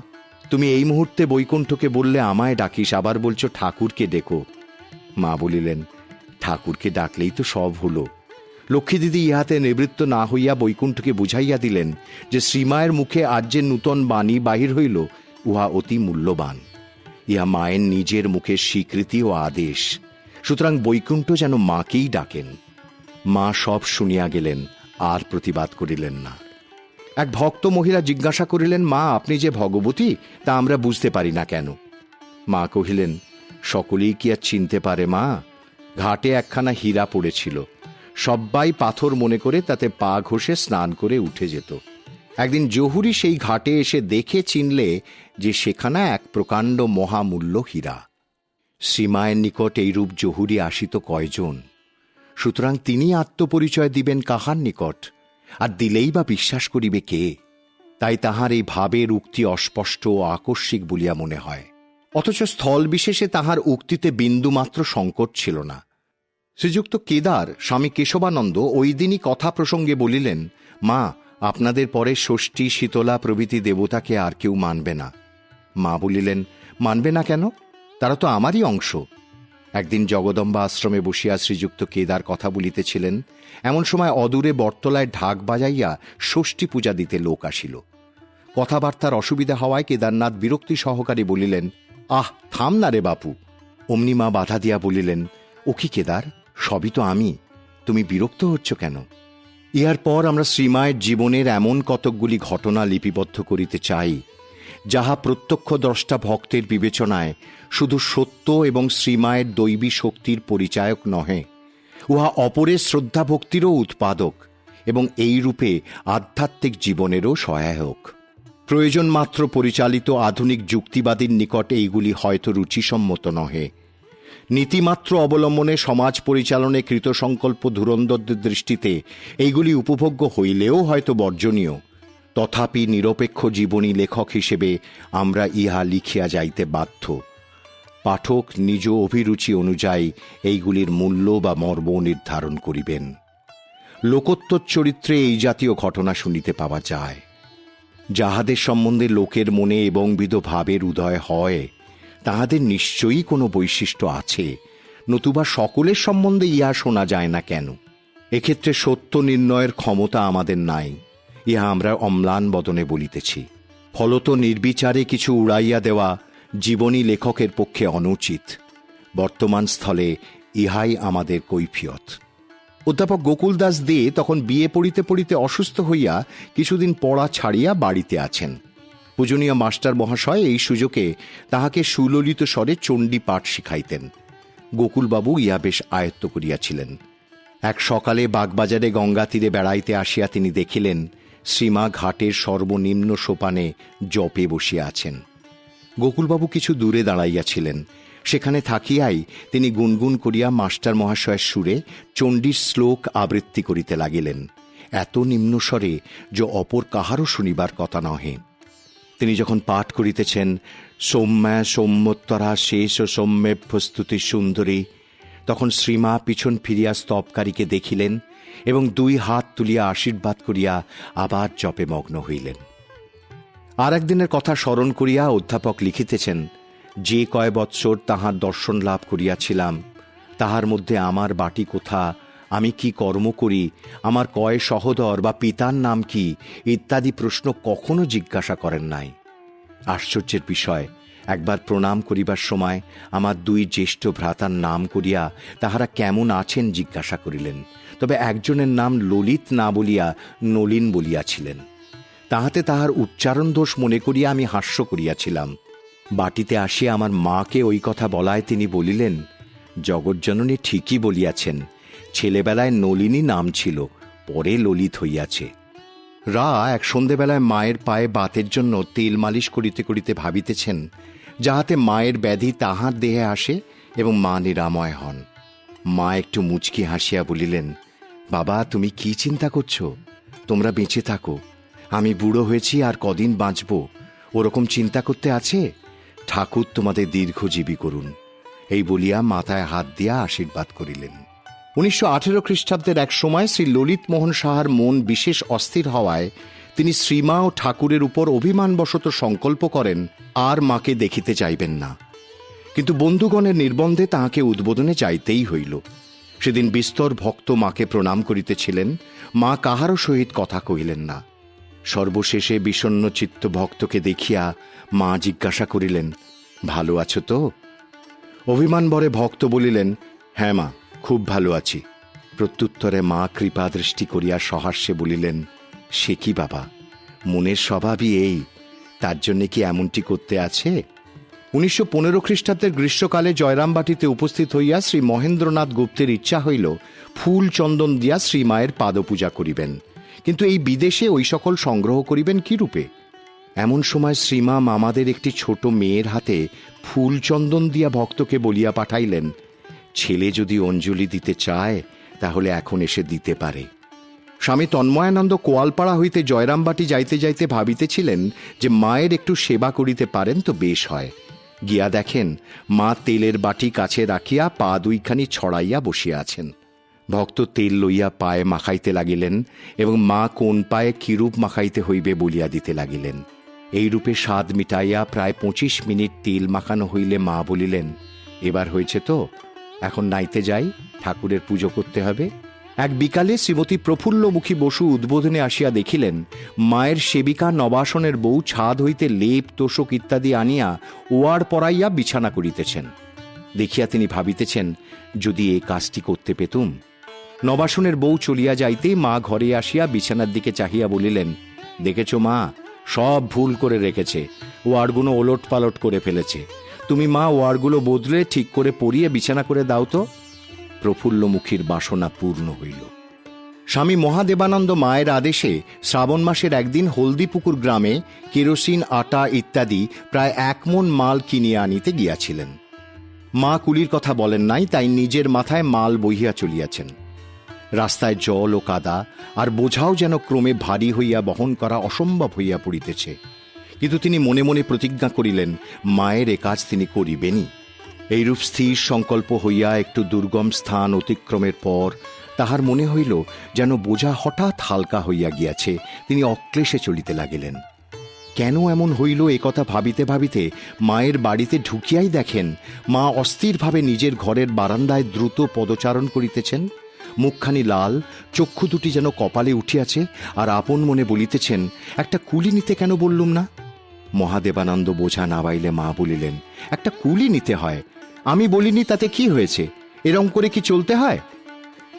তুমি এই মুহূর্তে বৈকুণ্ঠকে বললে আমায় ডাকিস, আবার বলছো ঠাকুরকে ডেকো। মা বলিলেন, ঠাকুরকে ডাকলেই তো সব হলো। লক্ষ্মী দিদি ইহাতে নিবৃত্ত না হইয়া বৈকুণ্ঠকে বুঝাইয়া দিলেন যে শ্রীমায়ের মুখে আজ যে নূতন বাণী বাহির হইল উহা অতি মূল্যবান। ইহা মায়ের নিজের মুখের স্বীকৃতি ও আদেশ। সুতরাং বৈকুণ্ঠ যেন মাকেই ডাকেন। মা সব শুনিয়া গেলেন, আর প্রতিবাদ করিলেন না। এক ভক্ত মহিলা জিজ্ঞাসা করিলেন, মা, আপনি যে ভগবতী তা আমরা বুঝতে পারি না কেন? মা কহিলেন, সকলেই কি আর চিনতে পারে মা? ঘাটে একখানা হীরা পড়েছিল, সব্বাই পাথর মনে করে তাতে পা ঘষে স্নান করে উঠে যেত। একদিন জহুরি সেই ঘাটে এসে দেখে চিনলে যে সেখানে এক প্রকাণ্ড মহামূল্য হীরা। শ্রীমায়ের নিকট এইরূপ জহুরি আসিত কয়জন? সুতরাং তিনি আত্মপরিচয় দিবেন কাহার নিকট, আর দিলেই বা বিশ্বাস করিবে কে? তাই তাহার এই ভাবের উক্তি অস্পষ্ট ও আকস্মিক বলিয়া মনে হয়। অথচ স্থল বিশেষে তাহার উক্তিতে বিন্দুমাত্র সংকট ছিল না। শ্রীযুক্ত কেদার স্বামী কেশবানন্দ ওই দিনই কথা প্রসঙ্গে বলিলেন, মা, আপনাদের পরে ষষ্ঠী, শীতলা প্রভৃতি দেবতাকে আর কেউ মানবে না। মা বলিলেন, মানবে না কেন? তারা তো আমারই অংশ। একদিন জগদম্বা আশ্রমে বসিয়া শ্রীযুক্ত কেদার কথা বলিতেছিলেন, এমন সময় অদূরে বটতলায় ঢাক বাজাইয়া ষষ্ঠী পূজা দিতে লোক আসিল। কথাবার্তার অসুবিধা হওয়ায় কেদারনাথ বিরক্তি সহকারে বলিলেন, আহ, থাম না রে বাপু। অমনি মা বাধা দিয়া বলিলেন, ও কি কেদার, সবই তো আমি, তুমি বিরক্ত হচ্ছ কেন? ইহার পর আমরা শ্রীমায়ের জীবনের এমন কতকগুলি ঘটনা লিপিবদ্ধ করিতে চাই, যাহা প্রত্যক্ষদ্রষ্টা ভক্তের বিবেচনায় শুধু সত্য এবং শ্রীমায়ের দৈবী শক্তির পরিচায়ক নহে, উহা অপরের শ্রদ্ধা ভক্তিরও উৎপাদক এবং এই রূপে আধ্যাত্মিক জীবনেরও সহায়ক। প্রয়োজন মাত্র পরিচালিত আধুনিক যুক্তিবাদীর নিকট এইগুলি হয়তো রুচিসম্মত নহে। নীতিমাত্র অবলম্বনে সমাজ পরিচালনে কৃতসংকল্প ধুরন্ধরদের দৃষ্টিতে এইগুলি উপভোগ্য হইলেও হয়তো বর্জনীয়। তথাপি নিরপেক্ষ জীবনী লেখক হিসেবে আমরা ইহা লিখিয়া যাইতে বাধ্য। পাঠক নিজ অভিরুচি অনুযায়ী এইগুলির মূল্য বা মর্ম নির্ধারণ করিবেন। লোকোত্তর চরিত্রে এই জাতীয় ঘটনা শুনিতে পাওয়া যায়। যাহাদের সম্বন্ধে লোকের মনে এবংবিধ ভাবের উদয় হয়, তাহাদের নিশ্চয়ই কোনো বৈশিষ্ট্য আছে, নতুবা সকলের সম্বন্ধে ইহা শোনা যায় না কেন? এক্ষেত্রে সত্য নির্ণয়ের ক্ষমতা আমাদের নাই, ইহা আমরা অম্লান বদনে বলিতেছি। ফলত নির্বিচারে কিছু উড়াইয়া দেওয়া জীবনী লেখকের পক্ষে অনুচিত। বর্তমান স্থলে ইহাই আমাদের কৈফিয়ত। অধ্যাপক গোকুল দাস দে তখন বিয়ে পড়িতে পড়িতে অসুস্থ হইয়া কিছুদিন পড়া ছাড়িয়া বাড়িতে আছেন। পূজনীয় মাস্টার মহাশয় এই সুযোগে তাহাকে সুললিত স্বরে চণ্ডী পাঠ শিখাইতেন। গোকুলবাবু ইহা বেশ আয়ত্ত করিয়াছিলেন। এক সকালে বাগবাজারে গঙ্গা তীরে বেড়াইতে আসিয়া তিনি দেখিলেন শ্রীমা ঘাটের সর্বনিম্ন সোপানে জপে বসিয়া আছেন। গোকুলবাবু কিছু দূরে দাঁড়াইয়াছিলেন। সেখানে থাকিয়াই তিনি গুনগুন করিয়া মাস্টার মহাশয়ের সুরে চণ্ডীর শ্লোক আবৃত্তি করিতে লাগিলেন, এত নিম্নস্বরে যে অপর কাহারও শুনিবার কথা নহে। তিনি যখন পাঠ করিতেছেন, সৌম্যা সৌম্যোত্তরা শেষ ও সৌম্যেভ্যস্তুতি সুন্দরী, তখন শ্রীমা পিছন ফিরিয়া স্তবকারীকে দেখিলেন এবং দুই হাত তুলিয়া আশীর্বাদ করিয়া আবার জপে মগ্ন হইলেন। আর একদিনের কথা স্মরণ করিয়া অধ্যাপক লিখিতেছেন, যে কয় বৎসর তাহার দর্শন লাভ করিয়াছিলাম, তাহার মধ্যে আমার বাটি কোথা, আমি কি কর্ম করি, আমার কয় সহোদর বা পিতার নাম কি ইত্যাদি প্রশ্ন কখনো জিজ্ঞাসা করেন নাই। আশ্চর্যের বিষয়, একবার প্রণাম করিবার সময় আমার দুই জ্যেষ্ঠ ভ্রাতার নাম করিয়া তাহারা কেমন আছেন জিজ্ঞাসা করিলেন, তবে একজনের নাম ললিত না বলিয়া নলিন বলিয়াছিলেন। তাহাতে তাহার উচ্চারণ দোষ মনে করিয়া আমি হাস্য করিয়াছিলাম। বাটিতে আসিয়া আমার মাকে ওই কথা বলায় তিনি বলিলেন, জগজ্জননী ঠিকই বলিয়াছেন, ছেলেবেলায় নলিনী নাম ছিল, পরে ললিত হইয়াছে। রা এক সন্ধেবেলায় মায়ের পায়ে বাতের জন্য তেল মালিশ করিতে করিতে ভাবিতেছেন, যাহাতে মায়ের ব্যাধি তাহার দেহে আসে এবং মা নিরাময় হন। মা একটু মুচকি হাসিয়া বলিলেন, বাবা, তুমি কি চিন্তা করছো? তোমরা বেঁচে থাকো, আমি বুড়ো হয়েছি, আর কদিন বাঁচব, ওরকম চিন্তা করতে আছে? ঠাকুর তোমাদের দীর্ঘজীবী করুন। এই বলিয়া মাথায় হাত দিয়া আশীর্বাদ করিলেন। 1918 খ্রিস্টাব্দের এক সময় শ্রী ললিত মোহন সাহার মন বিশেষ অস্থির হওয়ায় তিনি শ্রীমা ও ঠাকুরের উপর অভিমানবশত সংকল্প করেন আর মাকে দেখিতে চাইবেন না। কিন্তু বন্ধুগণের নির্বন্ধে তাহাকে উদ্বোধনে যাইতেই হইল। সেদিন বিস্তর ভক্ত মাকে প্রণাম করিতেছিলেন, মা কাহারও সহিত কথা কহিলেন না। সর্বশেষে বিষণ্ণ চিত্ত ভক্তকে দেখিয়া মা জিজ্ঞাসা করিলেন, ভালো আছো তো? অভিমানভরে ভক্ত বলিলেন, হ্যাঁ মা, খুব ভালো আছি। প্রত্যুত্তরে মা কৃপা দৃষ্টি করিয়া সহাস্যে বলিলেন, সে কি বাবা, মনের স্বভাবই এই, তার জন্যে কি এমনটি করতে আছে? 1915 খ্রিস্টাব্দের গ্রীষ্মকালে জয়রামবাটিতে উপস্থিত হইয়া শ্রী মহেন্দ্রনাথ গুপ্তের ইচ্ছা হইল ফুল চন্দন দিয়া শ্রীমায়ের পাদপূজা করিবেন, কিন্তু এই বিদেশে ওই সকল সংগ্রহ করিবেন কি রূপে? এমন সময় শ্রীমা মামাদের একটি ছোট মেয়ের হাতে ফুল চন্দন দিয়া ভক্তকে বলিয়া পাঠাইলেন, ছেলে যদি অঞ্জলি দিতে চায় তাহলে এখন এসে দিতে পারে। স্বামী তন্ময়ানন্দ কোয়ালপাড়া হইতে জয়রামবাটি যাইতে যাইতে ভাবিতেছিলেন যে মায়ের একটু সেবা করিতে পারেন তো বেশ হয়। গিয়া দেখেন মা তেলের বাটি কাছে রাখিয়া পা দুইখানি ছড়াইয়া বসিয়া আছেন। ভক্ত তেল লইয়া পায়ে মাখাইতে লাগিলেন এবং মা কোন পায়ে কিরূপ মাখাইতে হইবে বলিয়া দিতে লাগিলেন। এইরূপে স্বাদ মিটাইয়া প্রায় 25 মিনিট তেল মাখানো হইলে মা বলিলেন, এবার হয়েছে তো, এখন নাইতে যাই, ঠাকুরের পুজো করতে হবে। এক বিকালে শ্রীমতী প্রফুল্লমুখী বসু উদ্বোধনে আসিয়া দেখিলেন মায়ের সেবিকা নবাসনের বউ ছাদ হইতে লেপ তোষক ইত্যাদি আনিয়া ওয়ার পরাইয়া বিছানা করিতেছেন। দেখিয়া তিনি ভাবিতেছেন, যদি এই কাজটি করতে পেতুম। নবাসনের বউ চলিয়া যাইতেই মা ঘরে আসিয়া বিছানার দিকে চাহিয়া বলিলেন, দেখেছ মা, সব ভুল করে রেখেছে, ওয়ারগুলো ওলট পালট করে ফেলেছে। তুমি মা ওয়ারগুলো বদলে ঠিক করে পরিয়ে বিছানা করে দাও তো। প্রফুল্লমুখীর বাসনা পূর্ণ হইল। স্বামী মহাদেবানন্দ মায়ের আদেশে শ্রাবণ মাসের একদিন হলদিপুকুর গ্রামে কেরোসিন, আটা ইত্যাদি প্রায় 1 মণ মাল কিনিয়া আনিতে গিয়াছিলেন। মা কুলির কথা বলেন নাই, তাই নিজের মাথায় মাল বহিয়া চলিয়াছেন। রাস্তায় জল ও কাদা আর বোঝাও যেন ক্রমে ভারী হইয়া বহন করা অসম্ভব হইয়া পড়িতেছে। কিন্তু তিনি মনে মনে প্রতিজ্ঞা করিলেন, মায়ের এ কাজ তিনি করিবেনই। এইরূপ স্থির সংকল্প হইয়া একটু দুর্গম স্থান অতিক্রমের পর তাহার মনে হইল যেন বোঝা হঠাৎ হালকা হইয়া গিয়াছে। তিনি অক্লেশে চলিতে লাগিলেন। কেন এমন হইল এ কথা ভাবিতে ভাবিতে মায়ের বাড়িতে ঢুকিয়াই দেখেন মা অস্থিরভাবে নিজের ঘরের বারান্দায় দ্রুত পদচারণ করিতেছেন। মুখখানি লাল, চক্ষু দুটি যেন কপালে উঠিয়াছে, আর আপন মনে বলিতেছেন, একটা কুলি নিতে কেন বললুম না। মহাদেবানন্দ বোঝা নাবাইলে মা বলিলেন, একটা কুলি নিতে হয়, আমি বলিনি, তাতে কি হয়েছে, এরম করে কি চলতে হয়?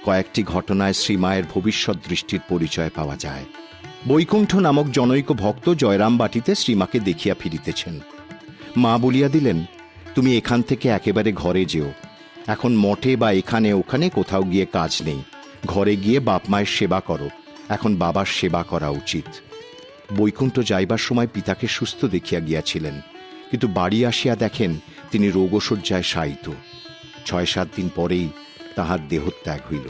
কয়েকটি ঘটনায় শ্রীমায়ের ভবিষ্যৎ দৃষ্টির পরিচয় পাওয়া যায়। বৈকুণ্ঠ নামক জনৈক ভক্ত জয়রামবাটিতে শ্রীমাকে দেখিয়া ফিরিতেছেন। মা বলিয়া দিলেন, তুমি এখান থেকে একেবারে ঘরে যেও, এখন মঠে বা এখানে ওখানে কোথাও গিয়ে কাজ নেই, ঘরে গিয়ে বাপ মায়ের সেবা করো, এখন বাবার সেবা করা উচিত। বৈকুণ্ঠ যাইবার সময় পিতাকে সুস্থ দেখিয়া গিয়াছিলেন, কিন্তু বাড়ি আসিয়া দেখেন তিনি রোগশয্যায় শায়িত। 6-7 দিন পরেই তাহার দেহত্যাগ হইল।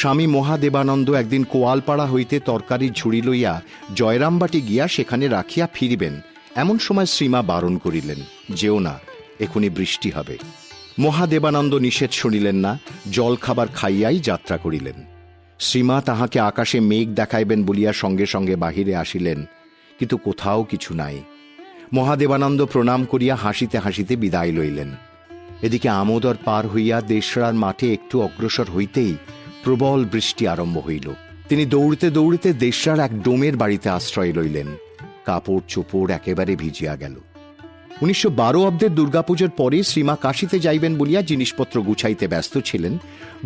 স্বামী মহাদেবানন্দ একদিন কোয়ালপাড়া হইতে তরকারির ঝুড়ি লইয়া জয়রামবাটি গিয়া সেখানে রাখিয়া ফিরিবেন। এমন সময় শ্রীমা বারণ করিলেন, যেও না, এখনই বৃষ্টি হবে। মহাদেবানন্দ নিষেধ শুনিলেন না, জল খাবার খাইয়াই যাত্রা করিলেন। শ্রীমা তাহাকে আকাশে মেঘ দেখাইবেন বলিয়া সঙ্গে সঙ্গে বাহিরে আসিলেন, কিন্তু কোথাও কিছু নাই। মহাদেবানন্দ প্রণাম করিয়া হাসিতে হাসিতে বিদায় লইলেন। এদিকে আমোদর পার হইয়া দেশরার মাঠে একটু অগ্রসর হইতেই প্রবল বৃষ্টি আরম্ভ হইল। তিনি দৌড়িতে দৌড়িতে দেশরার এক ডোমের বাড়িতে আশ্রয় লইলেন। কাপড় চোপড় একেবারে ভিজিয়া গেল। 1912 অব্দের দুর্গাপুজোর পরে শ্রীমা কাশীতে যাইবেন বলিয়া জিনিসপত্র গুছাইতে ব্যস্ত ছিলেন।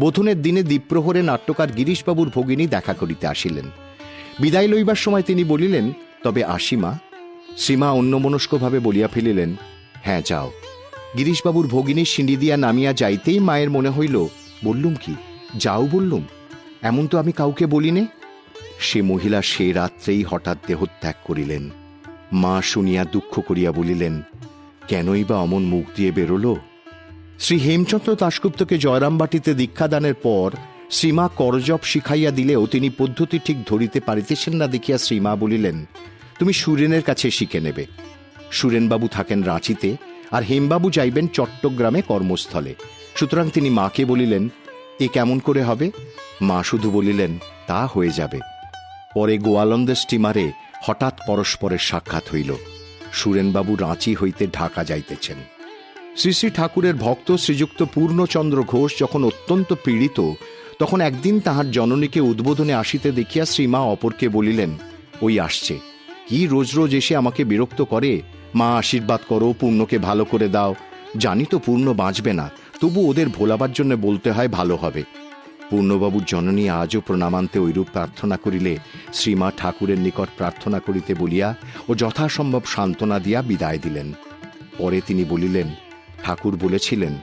বোধনের দিনে দ্বীপ্রহরে নাট্যকার গিরিশবাবুর ভগিনী দেখা করিতে আসিলেন। বিদায় লইবার সময় তিনি বলিলেন, তবে আসি মা। শ্রীমা অন্যমনস্কভাবে বলিয়া ফেলিলেন, হ্যাঁ যাও। গিরিশবাবুর ভগিনী সিঁড়ি দিয়া নামিয়া যাইতেই মায়ের মনে হইল, বললুম কি, যাও বললুম, এমন তো আমি কাউকে বলিনে। সে মহিলা সে রাত্রেই হঠাৎ দেহত্যাগ করিলেন। মা শুনিয়া দুঃখ করিয়া বলিলেন, কেনই বা অমন মুখ দিয়ে বেরোল। শ্রী হেমচন্দ্র দাশগুপ্তকে জয়রামবাটিতে দীক্ষাদানের পর শ্রীমা করজপ শিখাইয়া দিলেও তিনি পদ্ধতি ঠিক ধরিতে পারিতেছেন না দেখিয়া শ্রীমা বলিলেন, তুমি সুরেনের কাছে শিখে নেবে। সুরেনবাবু থাকেন রাঁচিতে, আর হেমবাবু যাইবেন চট্টগ্রামে কর্মস্থলে। সুতরাং তিনি মাকে বলিলেন, এ কেমন করে হবে? মা শুধু বলিলেন, তা হয়ে যাবে। পরে গোয়ালন্দের স্টিমারে হঠাৎ পরস্পরের সাক্ষাৎ হইল। সুরেনবাবু রাঁচি হইতে ঢাকা যাইতেছেন। শ্রী শ্রী ঠাকুরের ভক্ত শ্রীযুক্ত পূর্ণচন্দ্র ঘোষ যখন অত্যন্ত পীড়িত, তখন একদিন তাহার জননীকে উদ্বোধনে আসিতে দেখিয়া শ্রীমা অপরকে বলিলেন, ওই আসছে, কি রোজ রোজ এসে আমাকে বিরক্ত করে। মা আশীর্বাদ করো, পূর্ণকে ভালো করে দাও। জানি তো পূর্ণ বাঁচবে না, তবু ওদের ভোলাবার জন্য বলতে হয় ভালো হবে। পূর্ণবাবুর জননী আজও প্রণামান্তে ঐরূপ প্রার্থনা করিলে শ্রীমা ঠাকুরের নিকট প্রার্থনা করিতে বলিয়া ও যথাসম্ভব সান্ত্বনা দিয়া বিদায় দিলেন। পরে তিনি বলিলেন, ঠাকুর বলেছিলেন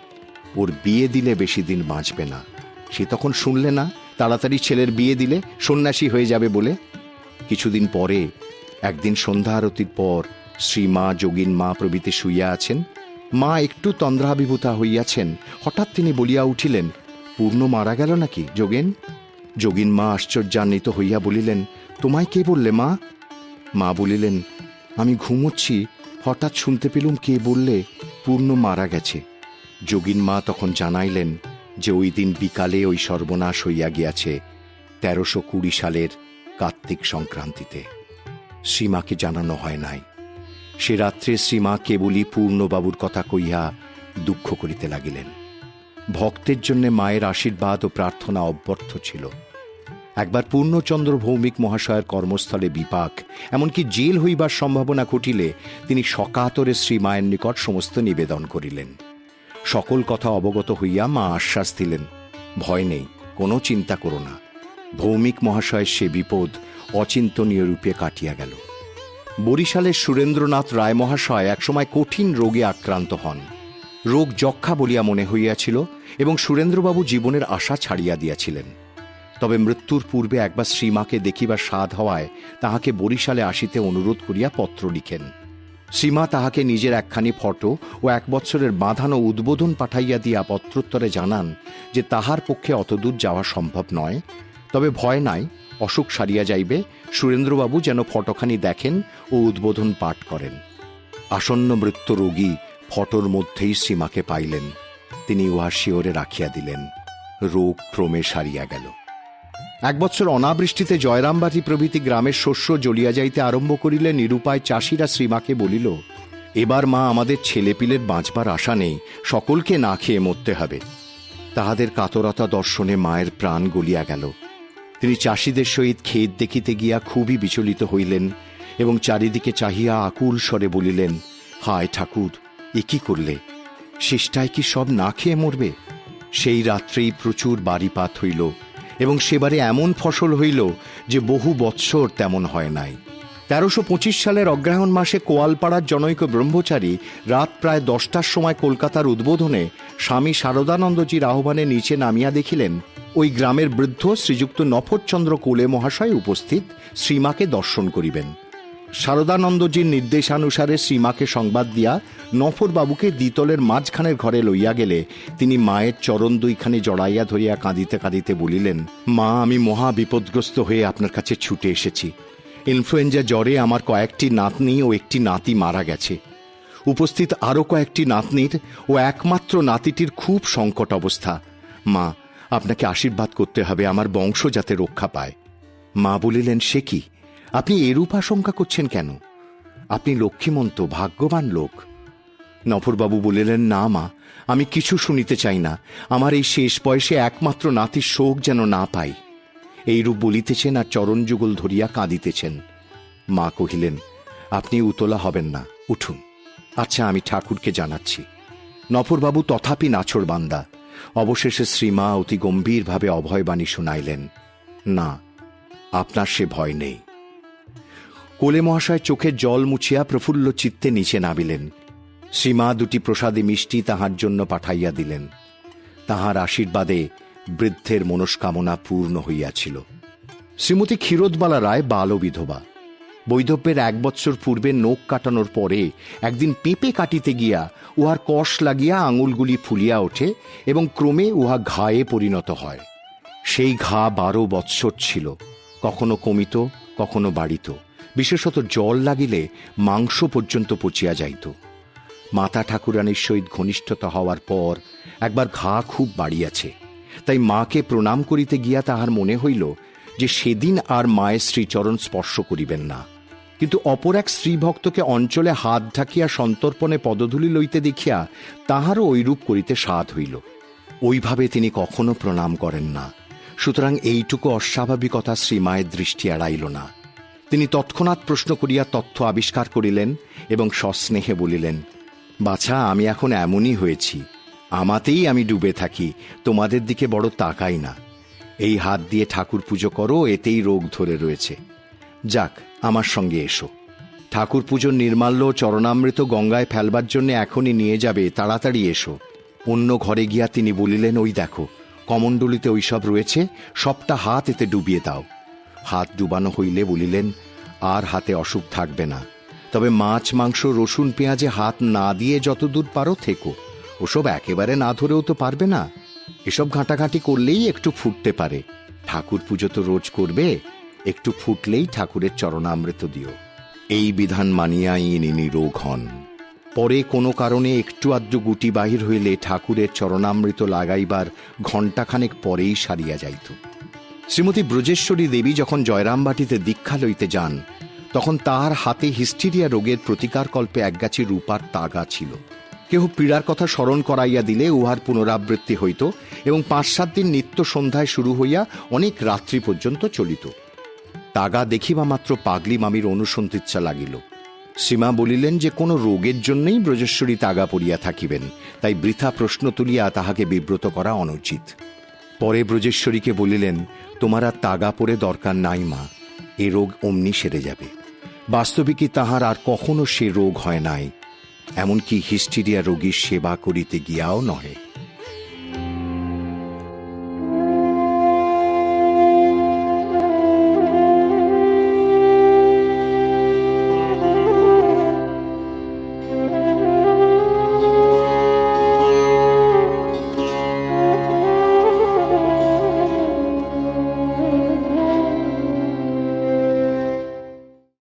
ওর বিয়ে দিলে বেশি দিন বাঁচবে না। সে তখন শুনলে না, তাড়াতাড়ি ছেলের বিয়ে দিলে সন্ন্যাসী হয়ে যাবে বলে। কিছুদিন পরে একদিন সন্ধ্যা আরতির পর শ্রীমা, যোগিন মা প্রভৃতি শুইয়া আছেন। মা একটু তন্দ্রাভিভূতা হইয়াছেন। হঠাৎ তিনি বলিয়া উঠিলেন, পূর্ণ মারা গেল নাকি যোগেন? যোগিন মা আশ্চর্যান্বিত হইয়া বলিলেন, তোমায় কে বললে মা? মা বলিলেন, আমি ঘুমোচ্ছি, হঠাৎ শুনতে পেলুম কে বললে পূর্ণ মারা গেছে। যোগিন মা তখন জানাইলেন যে ওই দিন বিকালে ওই সর্বনাশ হইয়া গিয়াছে 1320 সালের কার্তিক সংক্রান্তিতে। শ্রীমাকে জানানো হয় নাই। সে রাত্রে শ্রীমা কেবলই পূর্ণবাবুর কথা কইয়া দুঃখ করিতে লাগিলেন। ভক্তের জন্য মায়ের আশীর্বাদ ও প্রার্থনা অব্যর্থ ছিল। একবার পূর্ণচন্দ্র ভৌমিক মহাশয়ের কর্মস্থলে বিপাক, এমনকি জেল হইবার সম্ভাবনা ঘটিলে তিনি সকাতরে শ্রীমায়ের নিকট সমস্ত নিবেদন করিলেন। সকল কথা অবগত হইয়া মা আশ্বাস দিলেন, ভয় নেই, কোনো চিন্তা করো না। ভৌমিক মহাশয়ের সে বিপদ অচিন্তনীয় রূপে কাটিয়া গেল। বরিশালের সুরেন্দ্রনাথ রায় মহাশয় একসময় কঠিন রোগে আক্রান্ত হন। রোগ যক্ষা বলিয়া মনে হইয়াছিল এবং সুরেন্দ্রবাবু জীবনের আশা ছাড়িয়া দিয়াছিলেন। তবে মৃত্যুর পূর্বে একবার শ্রীমাকে দেখিবার সাধ হওয়ায় তাহাকে বরিশালে আসিতে অনুরোধ করিয়া পত্র লিখেন। শ্রীমা তাহাকে নিজের একখানি ফটো ও 1 বৎসরের বাঁধানো উদ্বোধন পাঠাইয়া দিয়া পত্রোত্তরে জানান যে তাহার পক্ষে অতদূর যাওয়া সম্ভব নয়, তবে ভয় নাই, অসুখ সারিয়া যাইবে, সুরেন্দ্রবাবু যেন ফটোখানি দেখেন ও উদ্বোধন পাঠ করেন। আসন্ন মৃত্যু রোগী ফটোর মধ্যেই শ্রীমাকে পাইলেন। তিনি উহা শিওরে রাখিয়া দিলেন। রোগ ক্রমে সারিয়া গেল। 1 বৎসর অনাবৃষ্টিতে জয়রামবাটি প্রভৃতি গ্রামের শস্য জ্বলিয়া যাইতে আরম্ভ করিলে নিরুপায় চাষিরা শ্রীমাকে বলিল, এবার মা আমাদের ছেলেপিলের বাঁচবার আশা নেই, সকলকে না খেয়ে মরতে হবে। তাহাদের কাতরতা দর্শনে মায়ের প্রাণ গলিয়া গেল। তিনি চাষিদের সহিত ক্ষেত দেখিতে গিয়া খুবই বিচলিত হইলেন এবং চারিদিকে চাহিয়া আকুল স্বরে বলিলেন, হায় ঠাকুর, এ কি করলে? শেষটায় কি সব না খেয়ে মরবে? সেই রাত্রেই প্রচুর বাড়িপাত হইল এবং সেবারে এমন ফসল হইল যে বহু বৎসর তেমন হয় নাই। 1325 সালের অগ্রহায়ণ মাসে কোয়ালপাড়ার জনৈক ব্রহ্মচারী রাত প্রায় 10টার সময় কলকাতার উদ্বোধনে স্বামী শারদানন্দজির আহ্বানে নিচে নামিয়া দেখিলেন ওই গ্রামের বৃদ্ধ শ্রীযুক্ত নফরচন্দ্র কোলে মহাশয় উপস্থিত শ্রীমাকে দর্শন করিবেন। শারদানন্দজির নির্দেশানুসারে শ্রীমাকে সংবাদ দিয়া নফরবাবুকে দ্বিতলের মাঝখানের ঘরে লইয়া গেলে তিনি মায়ের চরণ দুইখানি জড়াইয়া ধরিয়া কাঁদিতে কাঁদিতে বলিলেন, মা, আমি মহা বিপদগ্রস্ত হয়ে আপনার কাছে ছুটে এসেছি। ইনফ্লুয়েঞ্জা জ্বরে আমার কয়েকটি নাতনি ও একটি নাতি মারা গেছে। উপস্থিত আরও কয়েকটি নাতনির ও একমাত্র নাতিটির খুব সংকট অবস্থা। মা, আপনাকে আশীর্বাদ করতে হবে আমার বংশ যাতে রক্ষা পায়। মা বলিলেন, সে কি, আপনি এরূপ আশঙ্কা করছেন কেন? আপনি লক্ষ্মীমন্ত, ভাগ্যবান লোক। নফরবাবু বলিলেন, না মা, আমি কিছু শুনিতে চাই না। আমার এই শেষ বয়সে একমাত্র নাতির শোক যেন না পাই। এইরূপ বলিতেছেন আর চরণ যুগল ধরিয়া কাঁদিতেছেন। মা কহিলেন, আপনি উতলা হবেন না, উঠুন। আচ্ছা, আমি ঠাকুরকে জানাচ্ছি। নফরবাবু তথাপি নাছোড়বান্দা। অবশেষে শ্রীমা অতি গম্ভীরভাবে অভয়বাণী শুনাইলেন, না, আপনার সে ভয় নেই। কোলে মহাশয় চোখের জল মুছিয়া প্রফুল্ল চিত্তে নিচে নামিলেন। শ্রীমা 2টি প্রসাদী মিষ্টি তাহার জন্য পাঠাইয়া দিলেন। তাহার আশীর্বাদে বৃদ্ধের মনস্কামনা পূর্ণ হইয়াছিল। শ্রীমতী ক্ষীরোদবালা রায় বাল বিধবা। বৈধব্যের 1 বৎসর পূর্বে নখ কাটানোর পরে একদিন পেঁপে কাটিতে গিয়া উহার কষ লাগিয়া আঙুলগুলি ফুলিয়া ওঠে এবং ক্রমে উহা ঘায়ে পরিণত হয়। সেই ঘা 12 বৎসর ছিল, কখনো কমিত, কখনো বাড়িত। বিশেষত জল লাগিলে মাংস পর্যন্ত পচিয়া যাইত। মাতা ঠাকুরানীর সহিত ঘনিষ্ঠতা হওয়ার পর একবার ঘা খুব বাড়িয়াছে, তাই মাকে প্রণাম করিতে গিয়া তাহার মনে হইল যে সেদিন আর মায়ের শ্রীচরণ স্পর্শ করিবেন না। কিন্তু অপর এক স্ত্রী ভক্তকে অঞ্চলে হাত ঢাকিয়া সন্তর্পণে পদধূলি লইতে দেখিয়া তাহারও ঐরূপ করিতে সাধ হইল। ওইভাবে তিনি কখনো প্রণাম করেন না। সুতরাং এইটুকু অস্বাভাবিকতা শ্রীমায়ের দৃষ্টি এড়াইল না। তিনি তৎক্ষণাৎ প্রশ্ন করিয়া তথ্য আবিষ্কার করিলেন এবং সস্নেহে বলিলেন, বাছা, আমি এখন এমনই হয়েছি, আমাতেই আমি ডুবে থাকি, তোমাদের দিকে বড় তাকাই না। এই হাত দিয়ে ঠাকুর পুজো করো, এতেই রোগ ধরে রয়েছে। যাক, আমার সঙ্গে এসো। ঠাকুর পুজোর নির্মাল্য চরণামৃত গঙ্গায় ফেলবার জন্য এখনই নিয়ে যাবে, তাড়াতাড়ি এসো। অন্য ঘরে গিয়া তিনি বলিলেন, ওই দেখো, কমণ্ডলিতে ওইসব রয়েছে, সবটা হাত এতে ডুবিয়ে দাও। হাত ডুবানো হইলে বলিলেন, আর হাতে অসুখ থাকবে না, তবে মাছ মাংস রসুন পেঁয়াজে হাত না দিয়ে যতদূর পারো থেকো। ওসব একেবারে না ধরেও তো পারবে না, এসব ঘাঁটাঘাঁটি করলেই একটু ফুটতে পারে। ঠাকুর পুজো তো রোজ করবে, একটু ফুটলেই ঠাকুরের চরণামৃত দিও। এই বিধান মানিয়াই ইনি নিরোগ হন। পরে কোনো কারণে একটু আদ্র গুটি বাহির হইলে ঠাকুরের চরণামৃত লাগাইবার ঘণ্টাখানেক পরেই সারিয়া যাইত। শ্রীমতী ব্রজেশ্বরী দেবী যখন জয়রামবাটিতে দীক্ষা লইতে যান, তখন তাহার হাতে হিস্টিরিয়া রোগের প্রতিকারকল্পে একগাছি রূপার তাগা ছিল। কেহ পীড়ার কথা স্মরণ করাইয়া দিলে উহার পুনরাবৃত্তি হইত এবং 5-7 দিন নিত্য সন্ধ্যায় শুরু হইয়া অনেক রাত্রি পর্যন্ত চলিত। তাগা দেখিবা মাত্র পাগলি মামির অনুসন্ধিচ্ছা লাগিল। শ্রীমা বলিলেন যে কোনো রোগের জন্যই ব্রজেশ্বরী তাগা পড়িয়া থাকিবেন, তাই বৃথা প্রশ্ন তুলিয়া তাহাকে বিব্রত করা অনুচিত। পরে ব্রজেশ্বরীকে বলিলেন, তোমার আর তাগা পড়ে দরকার নাই মা, এ রোগ অমনি সেরে যাবে। বাস্তবিকই তাহার আর কখনো সে রোগ হয় নাই, এমনকি হিস্টিরিয়া রোগীর সেবা করিতে গিয়াও নহে।